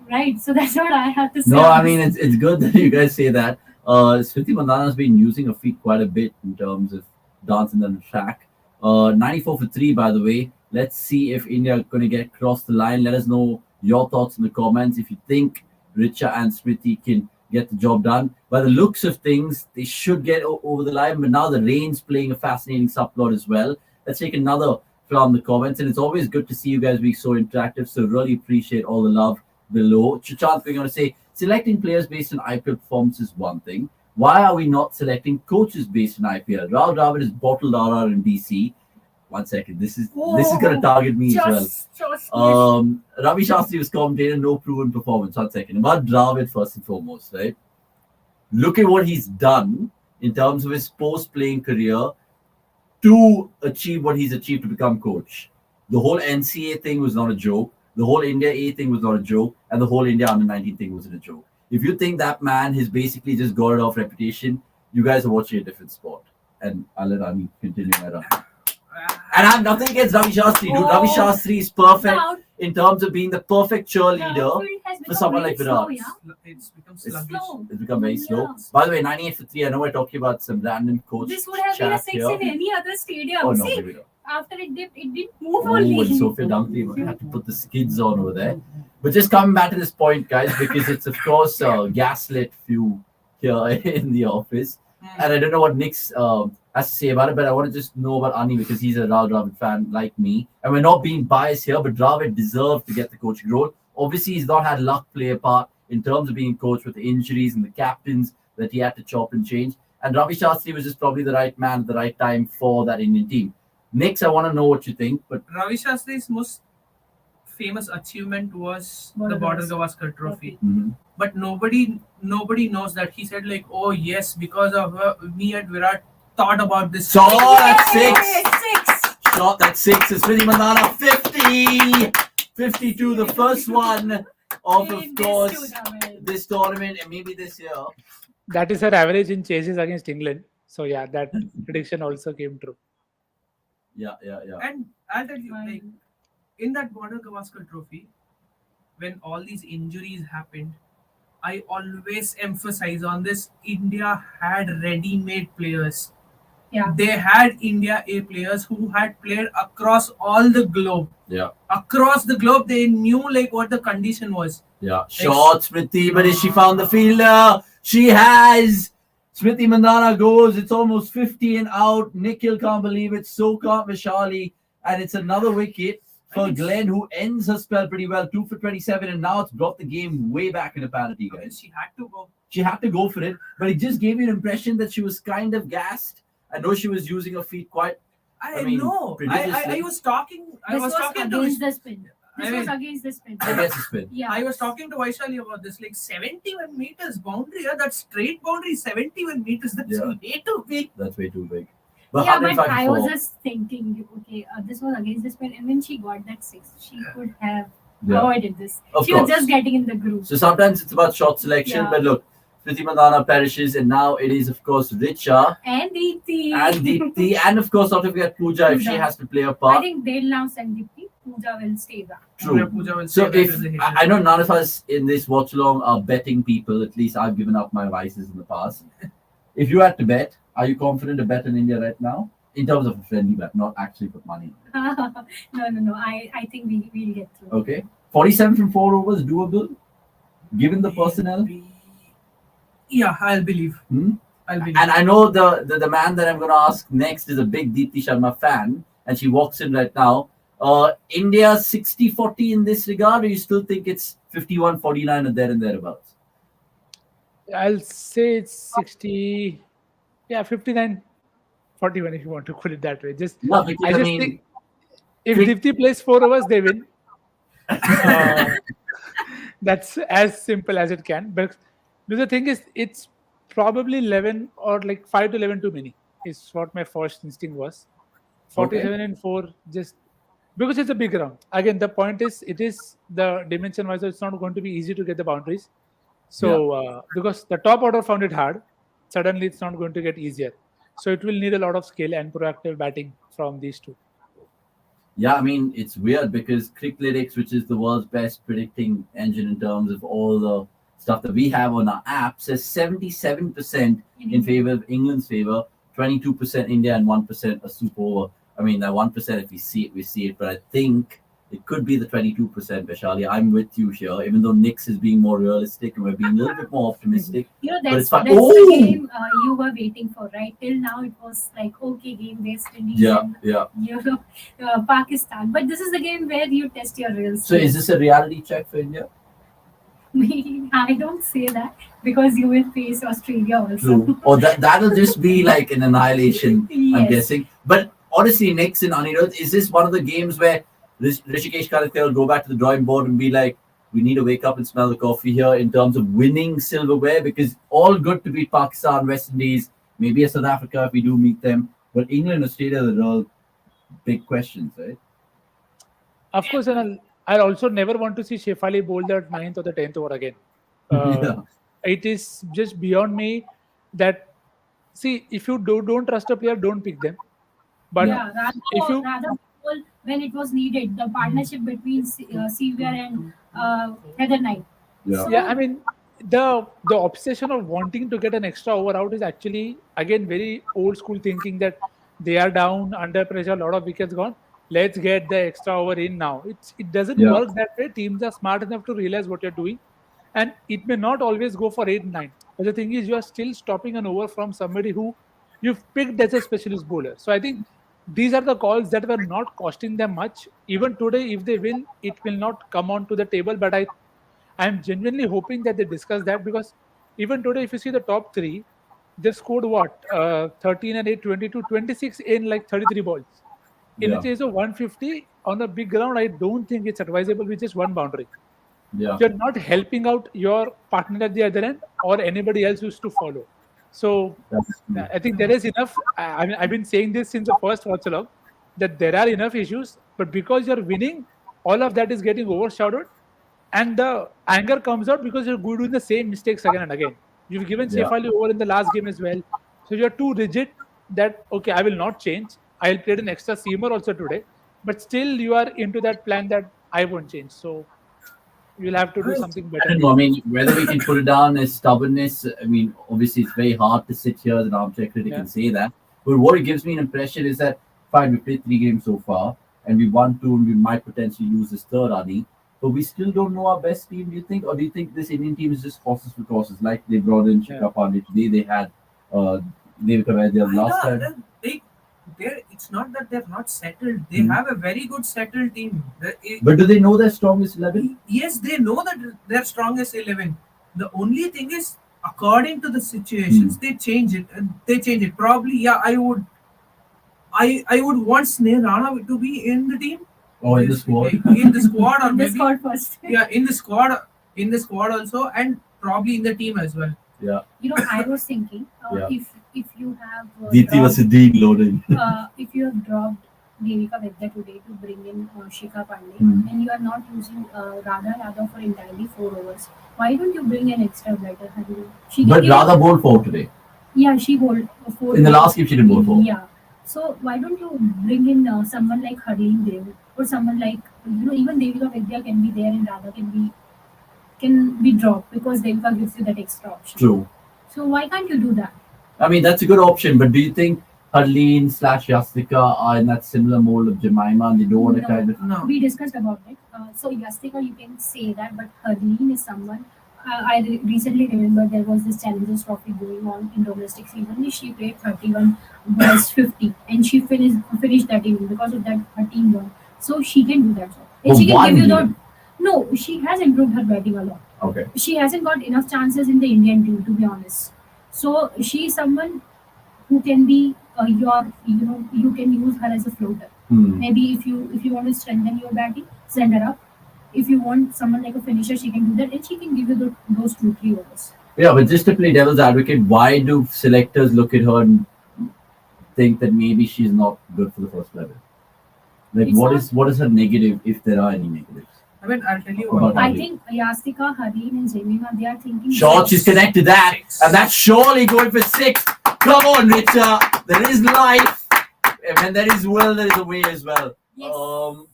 right? So that's what I have to say. No, I mean it's good that you guys say that. Smriti Mandhana has been using her feet quite a bit in terms of dancing on the track. 94 for 3, by the way. Let's see if India are going to get across the line. Let us know your thoughts in the comments. If you think Richa and Smriti can get the job done. By the looks of things, they should get over the line. But now the rain's playing a fascinating subplot as well. Let's take another from the comments. And it's always good to see you guys be so interactive. So really appreciate all the love below. Chachant, we're going to say, selecting players based on IPL performance is one thing. Why are we not selecting coaches based on IPL? Rahul Dravid is bottled RR in DC. 1 second. This is going to target me as well. Ravi Shastri was commentator, no proven performance. 1 second. About Dravid first and foremost, right? Look at what he's done in terms of his post-playing career to achieve what he's achieved to become coach. The whole NCA thing was not a joke. The whole India A thing was not a joke. And the whole India under-19 thing wasn't a joke. If you think that man has basically just got it off reputation, you guys are watching a different sport. And I'll let Ani continue my run. And I have nothing against Ravi Shastri, dude. Ravi Shastri is perfect in terms of being the perfect cheerleader for someone like Virat. It's become sluggish. It's become very slow. By the way, 98 for 3. I know we're talking about some random coach. This would have been a 6 here. in any other stadium. Oh, no, See, maybe not. after it dipped, it didn't move Oh, only. and Sophia Dunkley had to put the skids on over there. But just coming back to this point, guys, because it's, of course, gaslit few here in the office. And I don't know what Nick's has to say about it, but I want to just know about Ani because he's a Rahul Dravid fan like me. And we're not being biased here, but Dravid deserved to get the coaching role. Obviously, he's not had luck play a part in terms of being coached with the injuries and the captains that he had to chop and change. And Ravi Shastri was just probably the right man at the right time for that Indian team. Next, I want to know what you think. But Ravi Shastri's most famous achievement was the Border Gavaskar Trophy. But nobody knows that he said like, oh yes, because of me and Virat thought about this. Shot at 6. 6. Shot at 6. It's Smriti Mandhana 50. 52, the first one of course, this tournament and maybe this year. That is her average in chases against England. So yeah, that prediction also came true. Yeah. And I'll tell you, like, in that Border Gavaskar Trophy, when all these injuries happened, I always emphasize on this. India had ready-made players. Yeah. They had India A players who had played across all the globe. Yeah. Across the globe, they knew like what the condition was. Yeah. Shot Smriti, but has she found the fielder? She has. Smriti Mandhana goes. It's almost 50 and out. Nikhil can't believe it. So can't Vishali. And it's another wicket for Glenn, who ends her spell pretty well. 2 for 27, and now it's brought the game way back in a parity, guys. She had to go. She had to go for it, but it just gave you an impression that she was kind of gassed. I know she was using her feet quite. I know. I was talking. I was talking to against the spin. This was against the spin. Against the spin. Yeah. I was talking to Vaishali about this. Like 71 meters boundary. Yeah, that straight boundary, 71 meters. That's way too big. That's way too big. But Yeah, but I was just thinking, okay, this was against the spin, and when she got that 6, she could have avoided this. She was just getting in the groove. So sometimes it's about shot selection, but look, Smriti Mandhana perishes, and now it is, of course, Richa And Deepthi. and of course, not to forget Pooja if she has to play a part. I think they'll now send Deepthi. Pooja will stay back. True. Pooja will So stay if I know none of us in this watch along are betting people, at least I've given up my vices in the past. If you had to bet, are you confident to bet in India right now? In terms of a friendly bet, not actually put money on it. No. I think we'll get through. Okay. 47 from 4 overs, doable, given the personnel. Yeah, I'll believe. I'll believe. And I know the man that I'm going to ask next is a big Deepthi Sharma fan, and she walks in right now. India 60-40 in this regard, or you still think it's 51-49 or there and thereabouts? I'll say it's 60, 59-41 if you want to put it that way. Just I just think if Deepthi plays 4 overs, they win. That's as simple as it can. But the thing is, it's probably 11 or like 5 to 11 too many is what my first instinct was. 47 and 4 just because it's a big round. Again, the point is it is the dimension wise, so it's not going to be easy to get the boundaries. So because the top order found it hard, suddenly it's not going to get easier. So it will need a lot of skill and proactive batting from these two. Yeah, I mean, it's weird because Cricklytics, which is the world's best predicting engine in terms of all the stuff that we have on our app, says 77% in favor of England's favor, 22% India, and 1% a super over. I mean, that 1%, if we see it, we see it. But I think it could be the 22%, Vaishali. I'm with you here, even though Nix is being more realistic and we're being a little bit more optimistic. You know, that's the game you were waiting for, right? Till now, it was like, okay, game West Indies and, you know, Pakistan. But this is the game where you test your real skills. So is this a reality check for India? I don't say that because you will face Australia also. True. Or that'll just be like an annihilation, I'm guessing. But honestly, Nix and Anirudh, is this one of the games where Rishikesh Karate will go back to the drawing board and be like, we need to wake up and smell the coffee here in terms of winning silverware? Because all good to beat Pakistan, West Indies, Maybe a South Africa if we do meet them. But England, Australia are the real big questions, right? Of course, and I'll also never want to see Shefali bowl the 9th or the 10th over again. Yeah. It is just beyond me that, see, if you don't trust a player, don't pick them. But Yeah, if you rather people when it was needed, the partnership between Sylvia and Heather Knight. Yeah. Yeah, I mean, the obsession of wanting to get an extra over out is actually again very old school thinking that they are down under pressure, a lot of wickets gone. Let's get the extra over in now. It doesn't Yeah. work that way. Teams are smart enough to realize what you're doing, and it may not always go for 8-9. But the thing is, you are still stopping an over from somebody who you've picked as a specialist bowler. So I think these are the calls that were not costing them much. Even today, if they win, it will not come onto the table. But I'm genuinely hoping that they discuss that, because even today, if you see the top three, they scored what? 13 and 8, 22, 26 in like 33 balls. In a Yeah. chase of 150 on a big ground, I don't think it's advisable with just one boundary. Yeah. You're not helping out your partner at the other end or anybody else who's to follow. So That's true. I think there is enough. I mean, I've been saying this since the first watch along that there are enough issues, but because you're winning, all of that is getting overshadowed, and the anger comes out because you're doing the same mistakes again and again. You've given Yeah. Shefali over in the last game as well, so you're too rigid that okay, I will not change. I'll play an extra seamer also today, but still you are into that plan that I won't change. So you'll have to do something I better. don't know. I mean, whether we can put it down as stubbornness, I mean, obviously it's very hard to sit here as an armchair critic Yeah. and say that. But what it gives me an impression is that, fine, we played 3 games so far, and we won 2, and we might potentially lose this third, Adi. But we still don't know our best team, do you think? Or do you think this Indian team is just horses for courses? Like they brought in Shikha Pandey today, they had David Kavadia last time. It's not that they're not settled. They have a very good settled team. But do they know their strongest 11? Yes, they know that their strongest 11. The only thing is, according to the situations, they change it. Probably, yeah, I would want Sneh Rana to be in the team. Or in the squad? In the squad, or The maybe squad first. yeah, in the squad also, and probably in the team as well. Yeah. I was thinking Yeah. if you have Diti Vasuddin loading. if you have dropped Devika Vedya today to bring in Shikha Pandey, and you are not using Radha Yadav for entirely 4 overs, why don't you bring an extra batter? She But can Radha bowled 4 today. Yeah, she bowled 4. In the last game, she didn't bowl 4. Yeah. So why don't you bring in someone like Harleen Dev or someone like even Devika Vedya can be there and Radha can be dropped because Devika gives you that extra option. True. So why can't you do that? I mean, that's a good option, but do you think Harleen / Yastika are in that similar mold of Jemima and they don't want to No. kind of. No. We discussed about it. So Yastika, you can say that, but Harleen is someone. I recently remember there was this Challengers Trophy going on in domestic season. She played 31 balls 50, and she finished that inning. Because of that, her team won. So she can do that job. And For she can one give you the. game? No, she has improved her batting a lot. Okay. She hasn't got enough chances in the Indian team, to be honest. So she is someone who can be you can use her as a floater. Maybe if you want to strengthen your batting, send her up. If you want someone like a finisher, she can do that, and she can give you those 2-3 overs. Yeah, but just to play devil's advocate, why do selectors look at her and think that maybe she's not good for the first level? Like, It's what is her negative, if there are any negatives? I mean, I'll tell you About what. that. I think Yastika, Harleen, and Jemima, they are thinking. Sure, she's connected that, and that's surely going for 6. Come on, Richa. There is life. And when there is will, there is a way as well. Yes.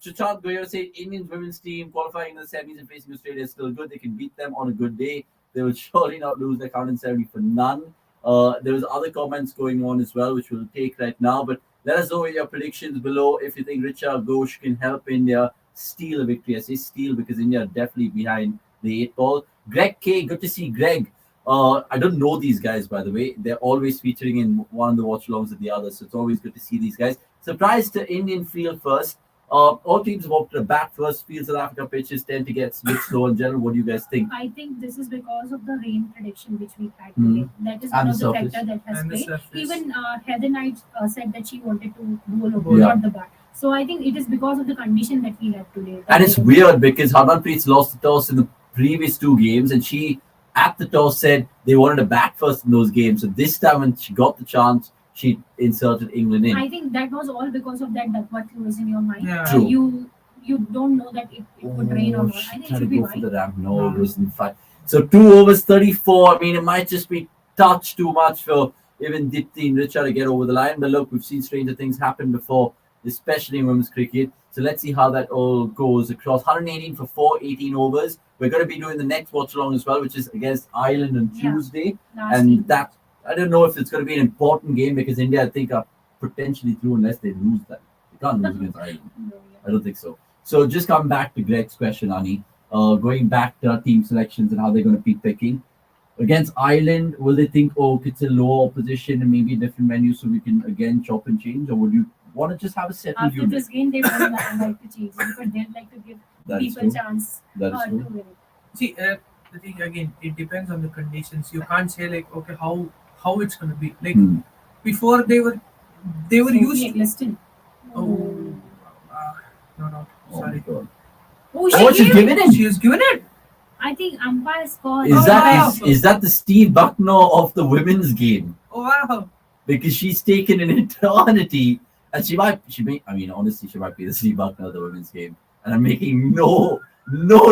Chachant Goyer said Indian women's team qualifying in the semis and facing Australia is still good. They can beat them on a good day. They will surely not lose their count in 70 for none. There was other comments going on as well, which we'll take right now. But let us know your predictions below if you think Richa Ghosh can help India steal a victory. I say steal because India are definitely behind the 8 ball. Greg K, good to see Greg. I don't know these guys, by the way. They're always featuring in one of the watch-alongs or the other, so it's always good to see these guys. Surprised to Indian field first. All teams have opted to bat first. Field South Africa pitches tend to get a bit slow in general. What do you guys think? I think this is because of the rain prediction which we had today. That is one of the factors that has And the played. surface. Even Heather Knight said that she wanted to bowl over, Yeah. not the bat. So I think it is because of the condition that we had today. And it's weird because Harmanpreet's lost the toss in the previous 2 games, and she at the toss said they wanted to bat first in those games. So this time when she got the chance, she inserted England in. I think that was all because of that duckworth was in your mind. Yeah. True. You don't know that it could rain or not. I She think it tried to should be go for fine. the ramp. No, No. it wasn't fine. So 2 overs, 34. I mean, it might just be touch too much for even Dipti and Richa to get over the line. But look, we've seen stranger things happen before, especially in women's cricket. So let's see how that all goes across. 118 for 418 overs. We're going to be doing the next watch along as well, which is against Ireland on Yeah. Tuesday. Last And game. that, I don't know if it's going to be an important game because India, I think, are potentially through unless they lose that. They can't lose against Ireland. No, yeah. I don't think so. So just come back to Greg's question, Ani. Going back to our team selections and how they're going to be picking. Against Ireland, will they think, oh, it's a low opposition and maybe a different menu so we can again chop and change? Or would you want to just have a settled After unit? this game, they won't like to change it because they'd like to give That is people true. chance That is to true. win it. See, the thing again, it depends on the conditions. You can't say like, okay, how it's gonna be. Like Hmm. before they were Sophie used. Eccleston. Oh, no, Oh my sorry. God. Oh, Oh, she's gave given it. She has given it. I think umpire scored. Is that wow. is that the Steve Bucknor of the women's game? Oh wow. Because she's taken an eternity, and she might I mean, honestly, she might be the Steve Bucknor of the women's game. And I'm making no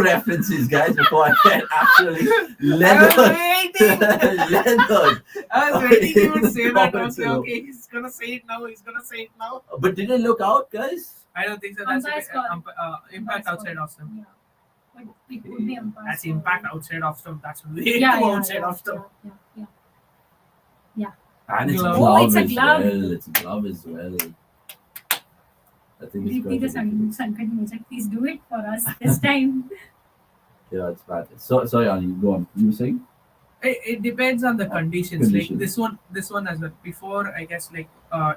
references, guys, before I get actually leathered. Leathered. I was waiting he would say that. Comments Okay, below. okay, he's gonna say it now. But did it look out, guys? I don't think so. That's Umpire scored. impact outside off stump. Yeah. But it could be umpire That's scored. impact outside off stump. That's way Yeah, too yeah, outside yeah, off stump. yeah. And it's a Glove. glove, Oh, it's a as glove. well. It's a glove as well. I think it's Deepti quite the ridiculous. Sankat Mojak, please do it for us this time. Yeah, it's bad. So, sorry, Ani, go on. You were saying? It depends on the conditions. Conditions. Like this one as well. Before, I guess like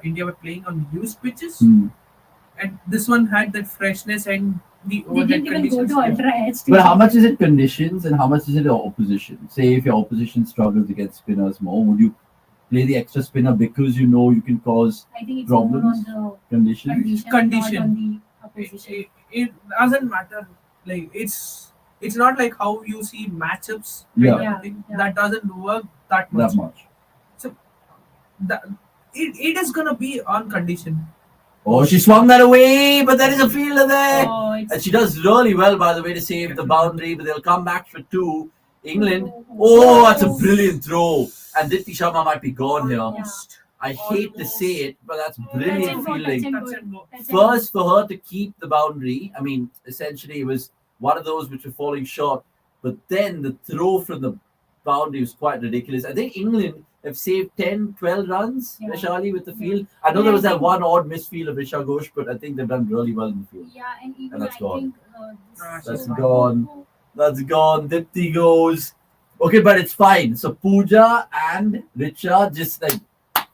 India were playing on used pitches, Hmm. and this one had that freshness and the They overhead didn't even go conditions. to ultra HD. But how much is it conditions and how much is it opposition? Say if your opposition struggles against spinners more, would you play the extra spinner because you know you can cause I think it's problems? more on conditions? the Condition. not on the opposition. It doesn't matter. Like it's not like how you see matchups. Yeah. kind of thing. Yeah. That doesn't work that much. That much. It is gonna be on condition. Oh, she swung that away, but there is a fielder there. Oh, And it's she does really well, by the way, to save the boundary, but they'll come back for 2. England. Oh, that's a brilliant throw. And Dipti Sharma might be gone here. Almost. I hate to say it, but that's touch brilliant and go, touch fielding. and Touch go. and go. Touch and go. First, for her to keep the boundary, I mean, essentially it was one of those which were falling short, but then the throw from the boundary was quite ridiculous. I think England have saved 10, 12 runs, Yeah. Shali, with the field. I know Yeah, there was I that think- one odd misfield of Risha Ghosh, but I think they've done really well in the field. Yeah, and even And that's I gone. think That's gone. That's gone. Dipti goes. Okay, but it's fine. So Pooja and Richa just like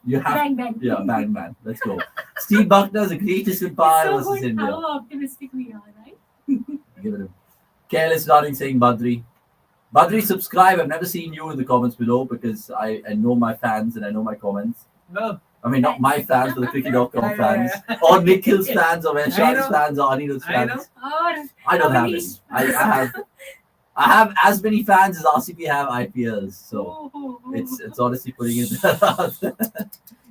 you have. Bang bang. Yeah, bang bang. Let's go. Steve Buckner is the greatest empire So versus good India. how optimistic we are, right? Give it him. Careless darling saying Badri. Badri, subscribe. I've never seen you in the comments below because I know my fans and I know my comments. No. I mean, not my fans, but the cricket.com Yeah, fans. yeah. Or Nikhil's fans, or Vaishak's know. fans, or Anirudh's I know. fans. Or I don't have any. Manish. I have as many fans as RCB have IPLs. So Oh. it's honestly putting it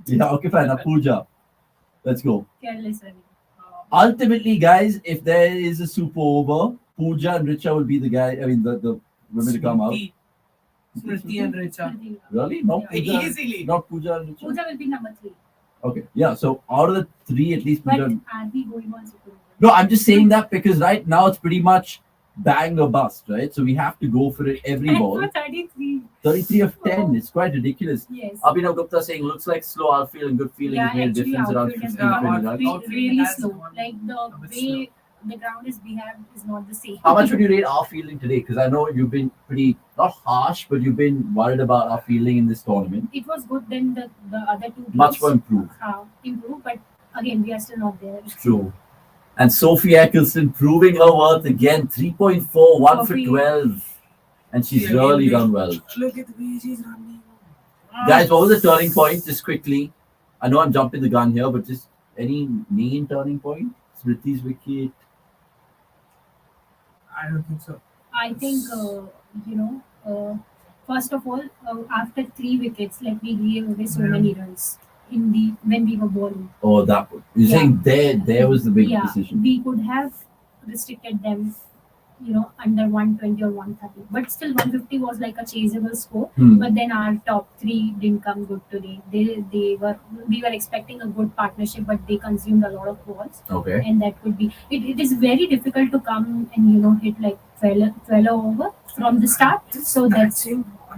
Yeah, okay, fine. Now Pooja. Let's go. Careless running. Ultimately, guys, if there is a super over, Pooja and Richa will be the guy. I mean, the women to come out. Smriti and Richa. Really? Not Yeah. Pooja. Easily. Not Pooja and Richa. Pooja will be number 3. Okay. Yeah. So out of the 3, at least But Pooja. are we going on super over? No, I'm just saying that because right now it's pretty much bang or bust, right? So we have to go for it every And ball. for 33. 33 of 10. It's quite ridiculous. Yes. Abhinav Gupta saying looks like slow outfield and good fielding Yeah, has made a actually, difference around outfield has 15 become 20 runs. outfield really has slow. one Like the a bit way the ground is behaved is not the same. How much would you rate our fielding today? Because I know you've been pretty, not harsh, but you've been worried about our fielding in this tournament. It was good than the other 2 Much games. more improved. Improved, but again, we are still not there. True. And Sophie Eccleston proving her worth again. 3.4, 1 for Sophie. 12. And she's Yeah, really yeah. done well. Look at the way she's running. Guys, what was the turning point? Just quickly. I know I'm jumping the gun here, but just any main turning point? Smriti's wicket. I don't think so. I think, First of all, after 3 wickets, like we gave away so many runs in the when we were bowling. Oh, that you're Yeah. saying there was the big Yeah, decision. we could have restricted them, under 120 or 130. But still, 150 was like a chaseable score. Hmm. But then our top three didn't come good today. We were expecting a good partnership, but they consumed a lot of balls, Okay. and that could be it is very difficult to come and hit like 12 over from the start. So that's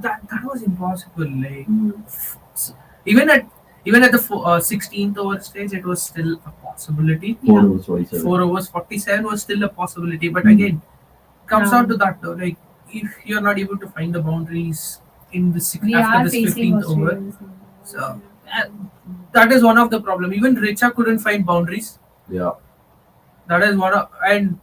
That was impossible. Like mm, even at the 16th over stage, it was still a possibility. 4 overs 47. 4 overs 47 was still a possibility, but Mhm. again, comes down Um, to that though. Like if you're not able to find the boundaries in the we after are this facing 15th over, Australians. so that is one of the problem. Even Richa couldn't find boundaries. Yeah. That is one of, and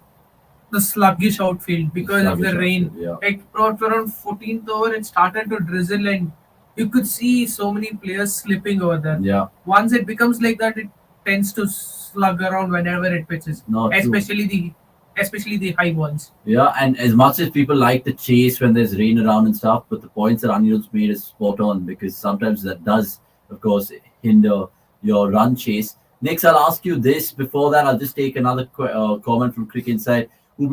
the sluggish outfield because of the Sluggish rain. outfield, yeah. Like around 14th over, it started to drizzle, and you could see so many players slipping over there. Yeah. Once it becomes like that, it tends to slug around whenever it pitches, No, true. especially the high balls. Yeah, and as much as people like to chase when there's rain around and stuff, but the points that Anirudh's made is spot on because sometimes that does, of course, hinder your run chase. Next, I'll ask you this. Before that, I'll just take another comment from Cricket Inside, who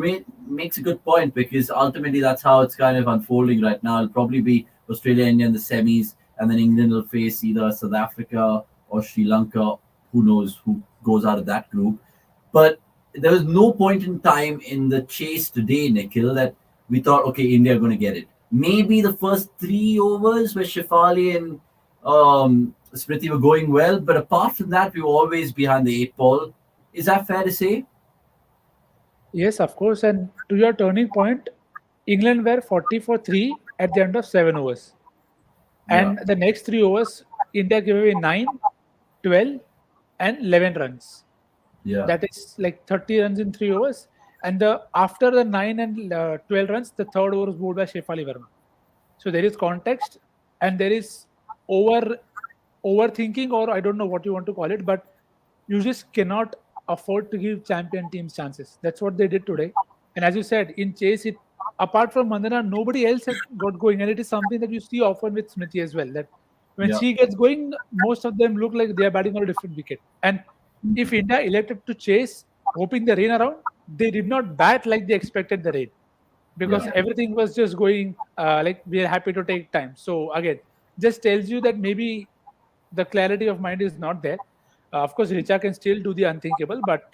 makes a good point because ultimately that's how it's kind of unfolding right now. It'll probably be Australia, India in the semis, and then England will face either South Africa or Sri Lanka. Who knows who goes out of that group? But there was no point in time in the chase today, Nikhil, that we thought, okay, India are going to get it. Maybe the first 3 overs where Shefali and Smriti were going well, but apart from that, we were always behind the 8 ball. Is that fair to say? Yes, of course. And to your turning point, England were 40 for 3 at the end of 7 overs. And the next 3 overs, India gave away 9, 12, and 11 runs. Yeah. That is like 30 runs in 3 overs. And after the 9 and 12 runs, the third over was bowled by Shefali Verma. So there is context and there is overthinking, or I don't know what you want to call it, but you just cannot afford to give champion teams chances. That's what they did today. And as you said, in chase, apart from Mandana, nobody else had got going. And it is something that you see often with Smriti as well, that when she gets going, most of them look like they are batting on a different wicket. And if India elected to chase, hoping the rain around, they did not bat like they expected the rain, because everything was just going like we are happy to take time. So again, just tells you that maybe the clarity of mind is not there. Of course, Richa can still do the unthinkable, but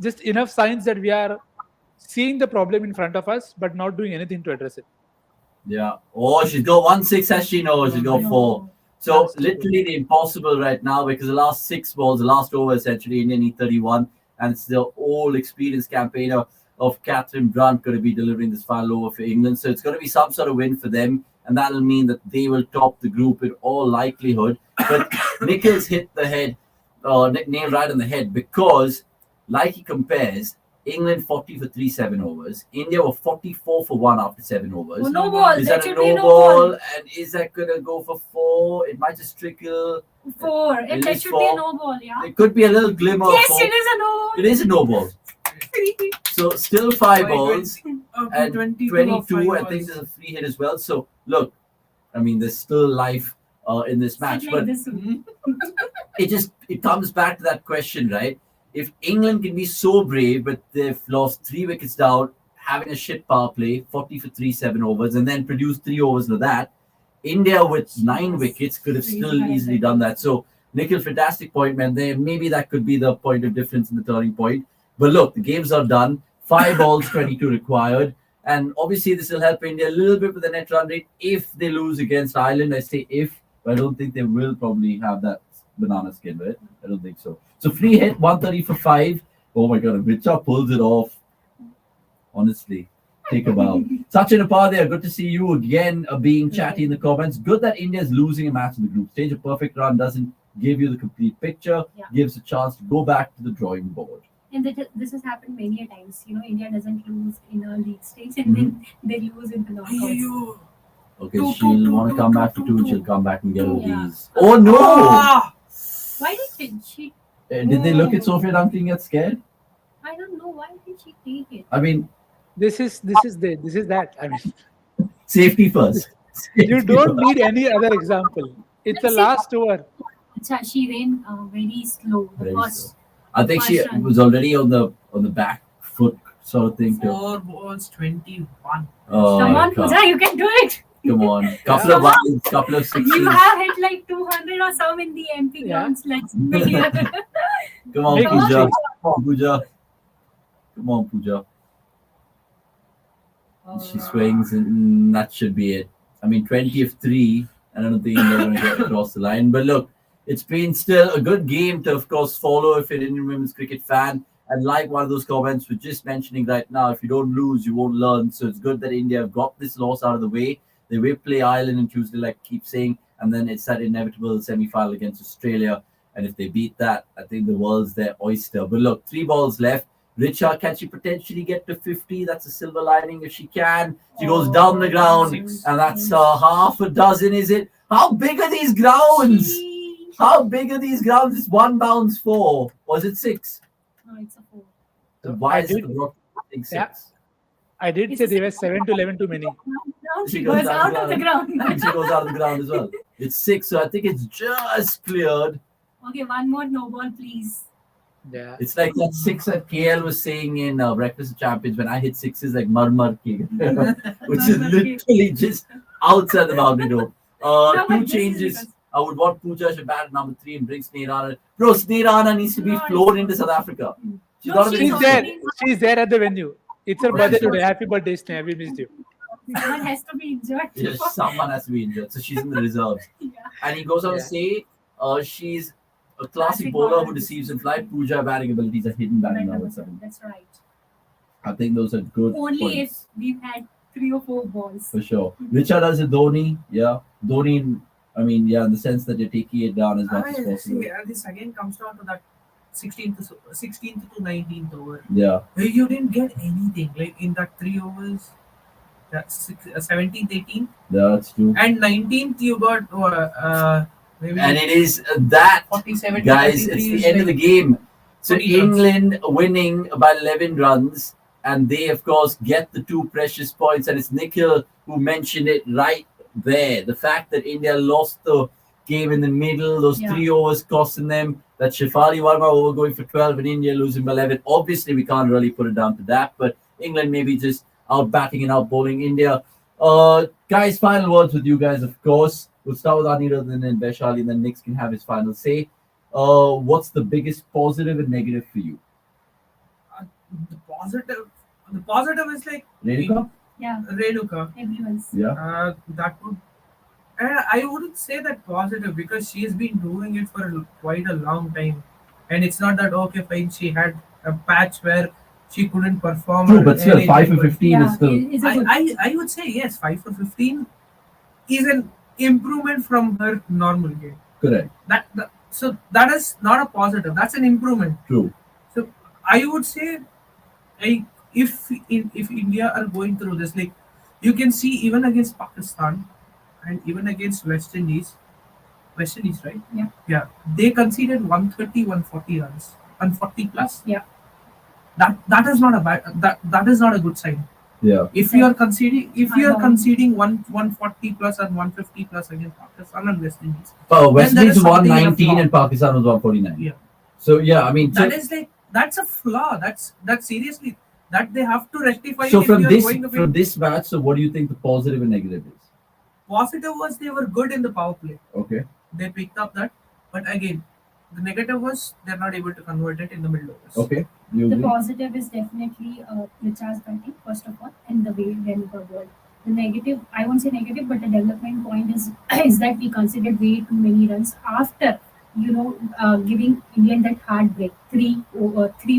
just enough signs that we are seeing the problem in front of us, but not doing anything to address it. Yeah. Oh, she's got 1-6, has she? No, she's got 4. So That's literally the impossible right now because the last 6 balls, the last over essentially, India need 31, and it's the all experienced campaigner of Catherine Brunt going to be delivering this final over for England. So it's going to be some sort of win for them, and that'll mean that they will top the group in all likelihood. But Nikhil's hit the head, nail right on the head, because like he compares, England 40 for 3 7 overs. India were 44 for 1 after 7 overs. Oh, no ball. Is That that a should be no no ball? ball. And is that going to go for 4? It might just trickle. 4. It And that is should 4. be a no ball, yeah. It could be a little glimmer of Yes, 4. it is a no ball. It is a no ball. So still 5 balls and 22. I think there's a free hit as well. So look, I mean, there's still life in this match, Like but this. it comes back to that question, right? If England can be so brave, but they've lost 3 wickets down, having a shit power play, 40 for 3 7 overs, and then produce 3 overs of that, India with 9 wickets could have still easily done that. So Nikhil, fantastic point, man. There, maybe that could be the point of difference in the turning point. But look, the games are done. 5 balls, 22 required. And obviously, this will help India a little bit with the net run rate if they lose against Ireland. I say if, but I don't think they will probably have that banana skin, right? I don't think so. So free hit, 130 for 5. Oh my God, Richa pulls it off. Honestly, take a bow. Sachin Upadhyay, good to see you again being chatty in the comments. Good that India is losing a match in the group stage. A perfect run doesn't give you the complete picture, gives a chance to go back to the drawing board. And this has happened many a times. India doesn't lose in a league stage and then they lose in the knockouts. Okay, she'll want to come back to 2 and she'll come back and get all Yeah. these. Oh no! Why did she? Did they look at Sophia Dunkley and get scared? I don't know. Why did she take it? I mean, This is that. I mean, safety first. You don't need any other example. It's the last over. Acha, she ran very slow. The Very first, slow. I think she first run. was already on the back foot sort of thing too. 4 balls, 21. Oh, Come on, God. Pooja, you can do it. Come on, couple of wilds, couple of sixes. You have hit like 200 or some in the MP Yeah. grounds. Let's be clear. Come on, Make Come on. Pooja. history. Come on, Pooja. Come on, Pooja. She swings, and that should be it. I mean, 20 of 3. I don't think they're going to get across the line. But look, it's been still a good game to, of course, follow if you're an Indian women's cricket fan. And like one of those comments we're just mentioning right now, if you don't lose, you won't learn. So it's good that India have got this loss out of the way. They will play Ireland on Tuesday, like I keep saying. And then it's that inevitable semi-final against Australia. And if they beat that, I think the world's their oyster. But look, 3 balls left. Richa, can she potentially get to 50? That's a silver lining if she can. She goes down the ground, and that's half a dozen, is it? How big are these grounds? Sheesh. How big are these grounds? It's 1 bounce 4. Was it 6? No, it's a 4. So why I is it did- not think 6? Yeah. I did say they were 7 to 11 too many. Now She she goes goes down out the of the ground. ground. And she goes out of the ground as well. It's 6, so I think it's just cleared. Okay, one more no ball, please. Yeah. It's like that 6 that KL was saying in Breakfast of Champions when I hit 6s like Marmar Ki, which is Marmar ki. literally just outside the boundary door. No, but 2 this is changes. because- I would want Pooja to bat number 3 and bring Sneerana. Bro, Sneerana needs to be No, flown it's- into South Africa. She's No, not she's even She's there. already- She's there at the venue. It's her Okay. birthday today. Happy birthday, Sneha. We missed you. Someone has to be injured. Yes, someone has to be injured. So she's in the reserves. Yeah. And he goes on to Yeah. say she's a classic Classic bowler bowler. who deceives in flight. Pooja batting abilities are hidden batting now. That's right. I think those are good Only points. if we've had 3 or 4 balls. For sure. Richa does a Dhoni. Yeah. Dhoni, I mean, yeah, in the sense that you're taking it down as much as possible. See, this again comes down to that 16th to 19th over. Yeah. Where you didn't get anything. Like in that 3 overs, that 17th, 18th, That's true. and 19th, you got maybe And it is that, 47 guys, it's the end of the game. So 40 runs. England winning by 11 runs, and they, of course, get the 2 precious points. And it's Nikhil who mentioned it right there. The fact that India lost the game in the middle, those Yeah. 3 overs costing them, that Shefali Verma over going for 12 and India losing by 11. Obviously, we can't really put it down to that, but England maybe just out batting and out bowling India. Guys, final words with you guys, of course. We'll start with Anirudh and Vaishali, and then Nick can have his final say. What's the biggest positive and negative for you? the positive is like Renuka? Yeah, Renuka. everyone's. Yeah. That would. I wouldn't say that positive because she's been doing it for quite a long time, and it's not that okay, fine. She had a patch where she couldn't perform. True, or but still, 5 for anything, 15 Yeah, is still. is a good. I would say yes, 5 for 15 is an improvement from her normal game. Correct. So that is not a positive. That's an improvement. True. So I would say, if India are going through this, like you can see even against Pakistan and even against West Indies, right? Yeah. Yeah, they conceded 130, 140 runs, 140 plus. Yeah. That is not a bad. That is not a good sign. Yeah. If you are conceding 140 plus and 150 plus against Pakistan and West Indies, Oh, West Then there Indies is was something 119 wrong. and Pakistan was 149. Yeah. So, yeah, I mean, that is like that's a flaw. That's seriously that they have to rectify. so if from you are this going to win. from this match, so what do you think the positive and negative is? Positive was they were good in the power play. Okay. They picked up that, but again, the negative was they're not able to convert it in the middle overs. Okay. You The agree? positive is definitely Richa's batting, first of all, and the way Renuka bowled. The negative, I won't say negative, but the development point is is that we considered way too many runs after giving England that hard break, 3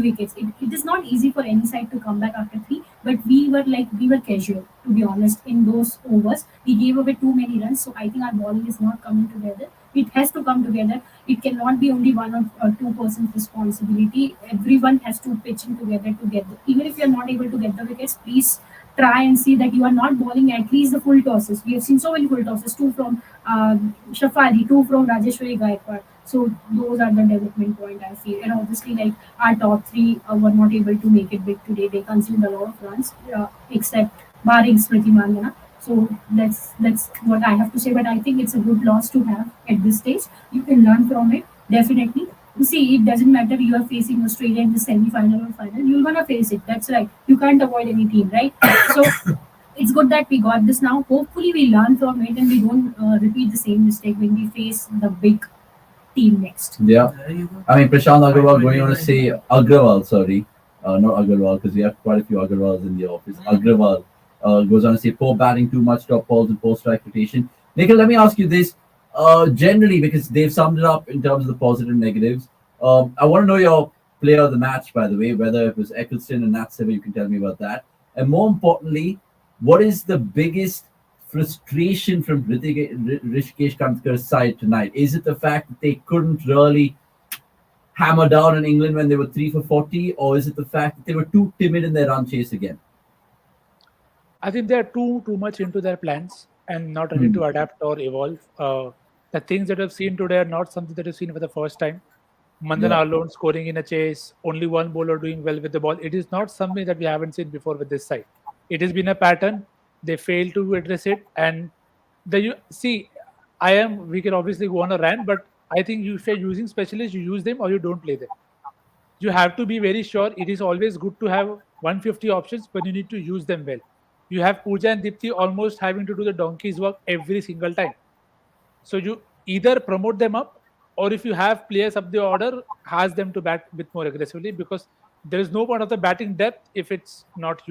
wickets. It is not easy for any side to come back after 3, but we were casual, to be honest, in those overs. We gave away too many runs, so I think our bowling is not coming together. It has to come together. It cannot be only 1 or 2% responsibility. Everyone has to pitch in together to get even if you're not able to get the wickets, please try and see that you are not bowling at least the full tosses. We have seen so many full tosses, 2 from Shafali, 2 from Rajeshwari Gaikwad. So those are the development point I feel. And obviously, like our top 3 were not able to make it big today. They consumed a lot of runs, except barring Smriti Mandana. So that's what I have to say. But I think it's a good loss to have at this stage. You can learn from it definitely. You see, it doesn't matter you are facing Australia in the semi-final or final. You're gonna face it. That's right. You can't avoid any team, right? So it's good that we got this now. Hopefully, we learn from it and we don't repeat the same mistake when we face the big team next. Yeah. There you go. I mean, Prashant Agrawal, going on to 5.29. say Agrawal, sorry, not Agrawal, because we have quite a few Agrawals in the office. Agrawal goes on to say poor batting, too much top balls, and poor strike rotation. Nikhil, let me ask you this. Generally, because they've summed it up in terms of the positive and negatives, I want to know your player of the match, by the way, whether it was Eccleston and Nat Silver, you can tell me about that. And more importantly, what is the biggest frustration from Rishikesh Kantkar's side tonight? Is it the fact that they couldn't really hammer down on England when they were 3 for 40, or is it the fact that they were too timid in their run chase again? I think they're too much into their plans and not ready to adapt or evolve. The things that I've seen today are not something that I've seen for the first time. Mandana Yeah. alone scoring in a chase, only one bowler doing well with the ball. It is not something that we haven't seen before with this side. It has been a pattern. They fail to address it, and see, we can obviously go on a rant, but I think if you're using specialists, you use them or you don't play them. You have to be very sure. It is always good to have 150 options, but you need to use them well. You have Pooja and Dipti almost having to do the donkey's work every single time. So you either promote them up, or if you have players up the order, ask them to bat with more aggressively, because there is no point of the batting depth if it's not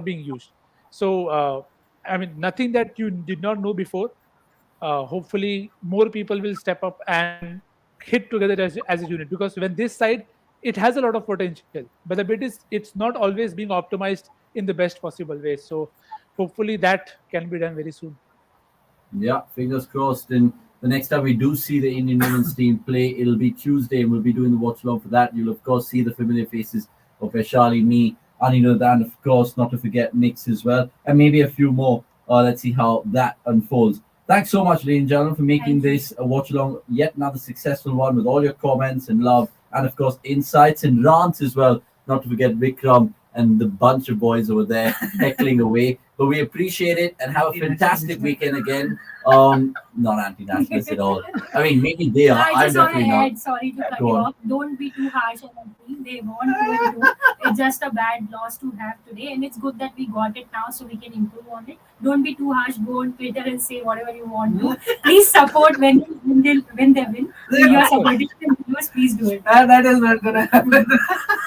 being used. So I mean, nothing that you did not know before. Hopefully, more people will step up and hit together as a unit, because when this side, it has a lot of potential, but the bit is it's not always being optimized in the best possible way. So hopefully that can be done very soon. Yeah, fingers crossed. And the next time we do see the Indian women's team play, it'll be Tuesday, and we'll be doing the watch along for that. You'll, of course, see the familiar faces of Vaishali, me, Anirudh, and of course, not to forget Nix as well, and maybe a few more. Let's see how that unfolds. Thanks so much, ladies and gentlemen, for making Thank you. this a watch along, yet another successful one with all your comments and love, and of course, insights and rants as well. Not to forget Vikram and the bunch of boys over there heckling away. But we appreciate it and have a fantastic weekend again. Not anti-nationalist at all. I mean, maybe they are. I I'm just want to definitely not. add, sorry to cut Go you on. off. Don't be too harsh on the team. They want to improve. It's just a bad loss to have today, and it's good that we got it now so we can improve on it. Don't be too harsh. Go on Twitter and say whatever you want to. Please support when they win. When you are supporting them, please do it. That is not gonna happen.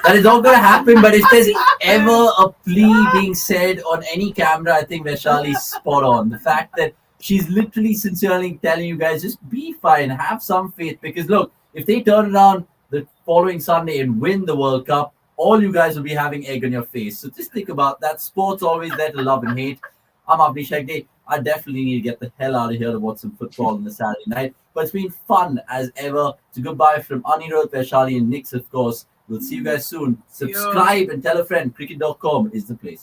That is all going to happen, but if there's ever a plea being said on any camera, I think Vaishali's spot on. The fact that she's literally sincerely telling you guys, just be fine, have some faith. Because look, if they turn around the following Sunday and win the World Cup, all you guys will be having egg on your face. So just think about that. Sport's always there to love and hate. I'm Avni Shagde. I definitely need to get the hell out of here to watch some football on the Saturday night. But it's been fun as ever. So goodbye from Anirudh, Vaishali, and Nix, of course. We'll see you guys soon. Subscribe and tell a friend. Cricket.com is the place.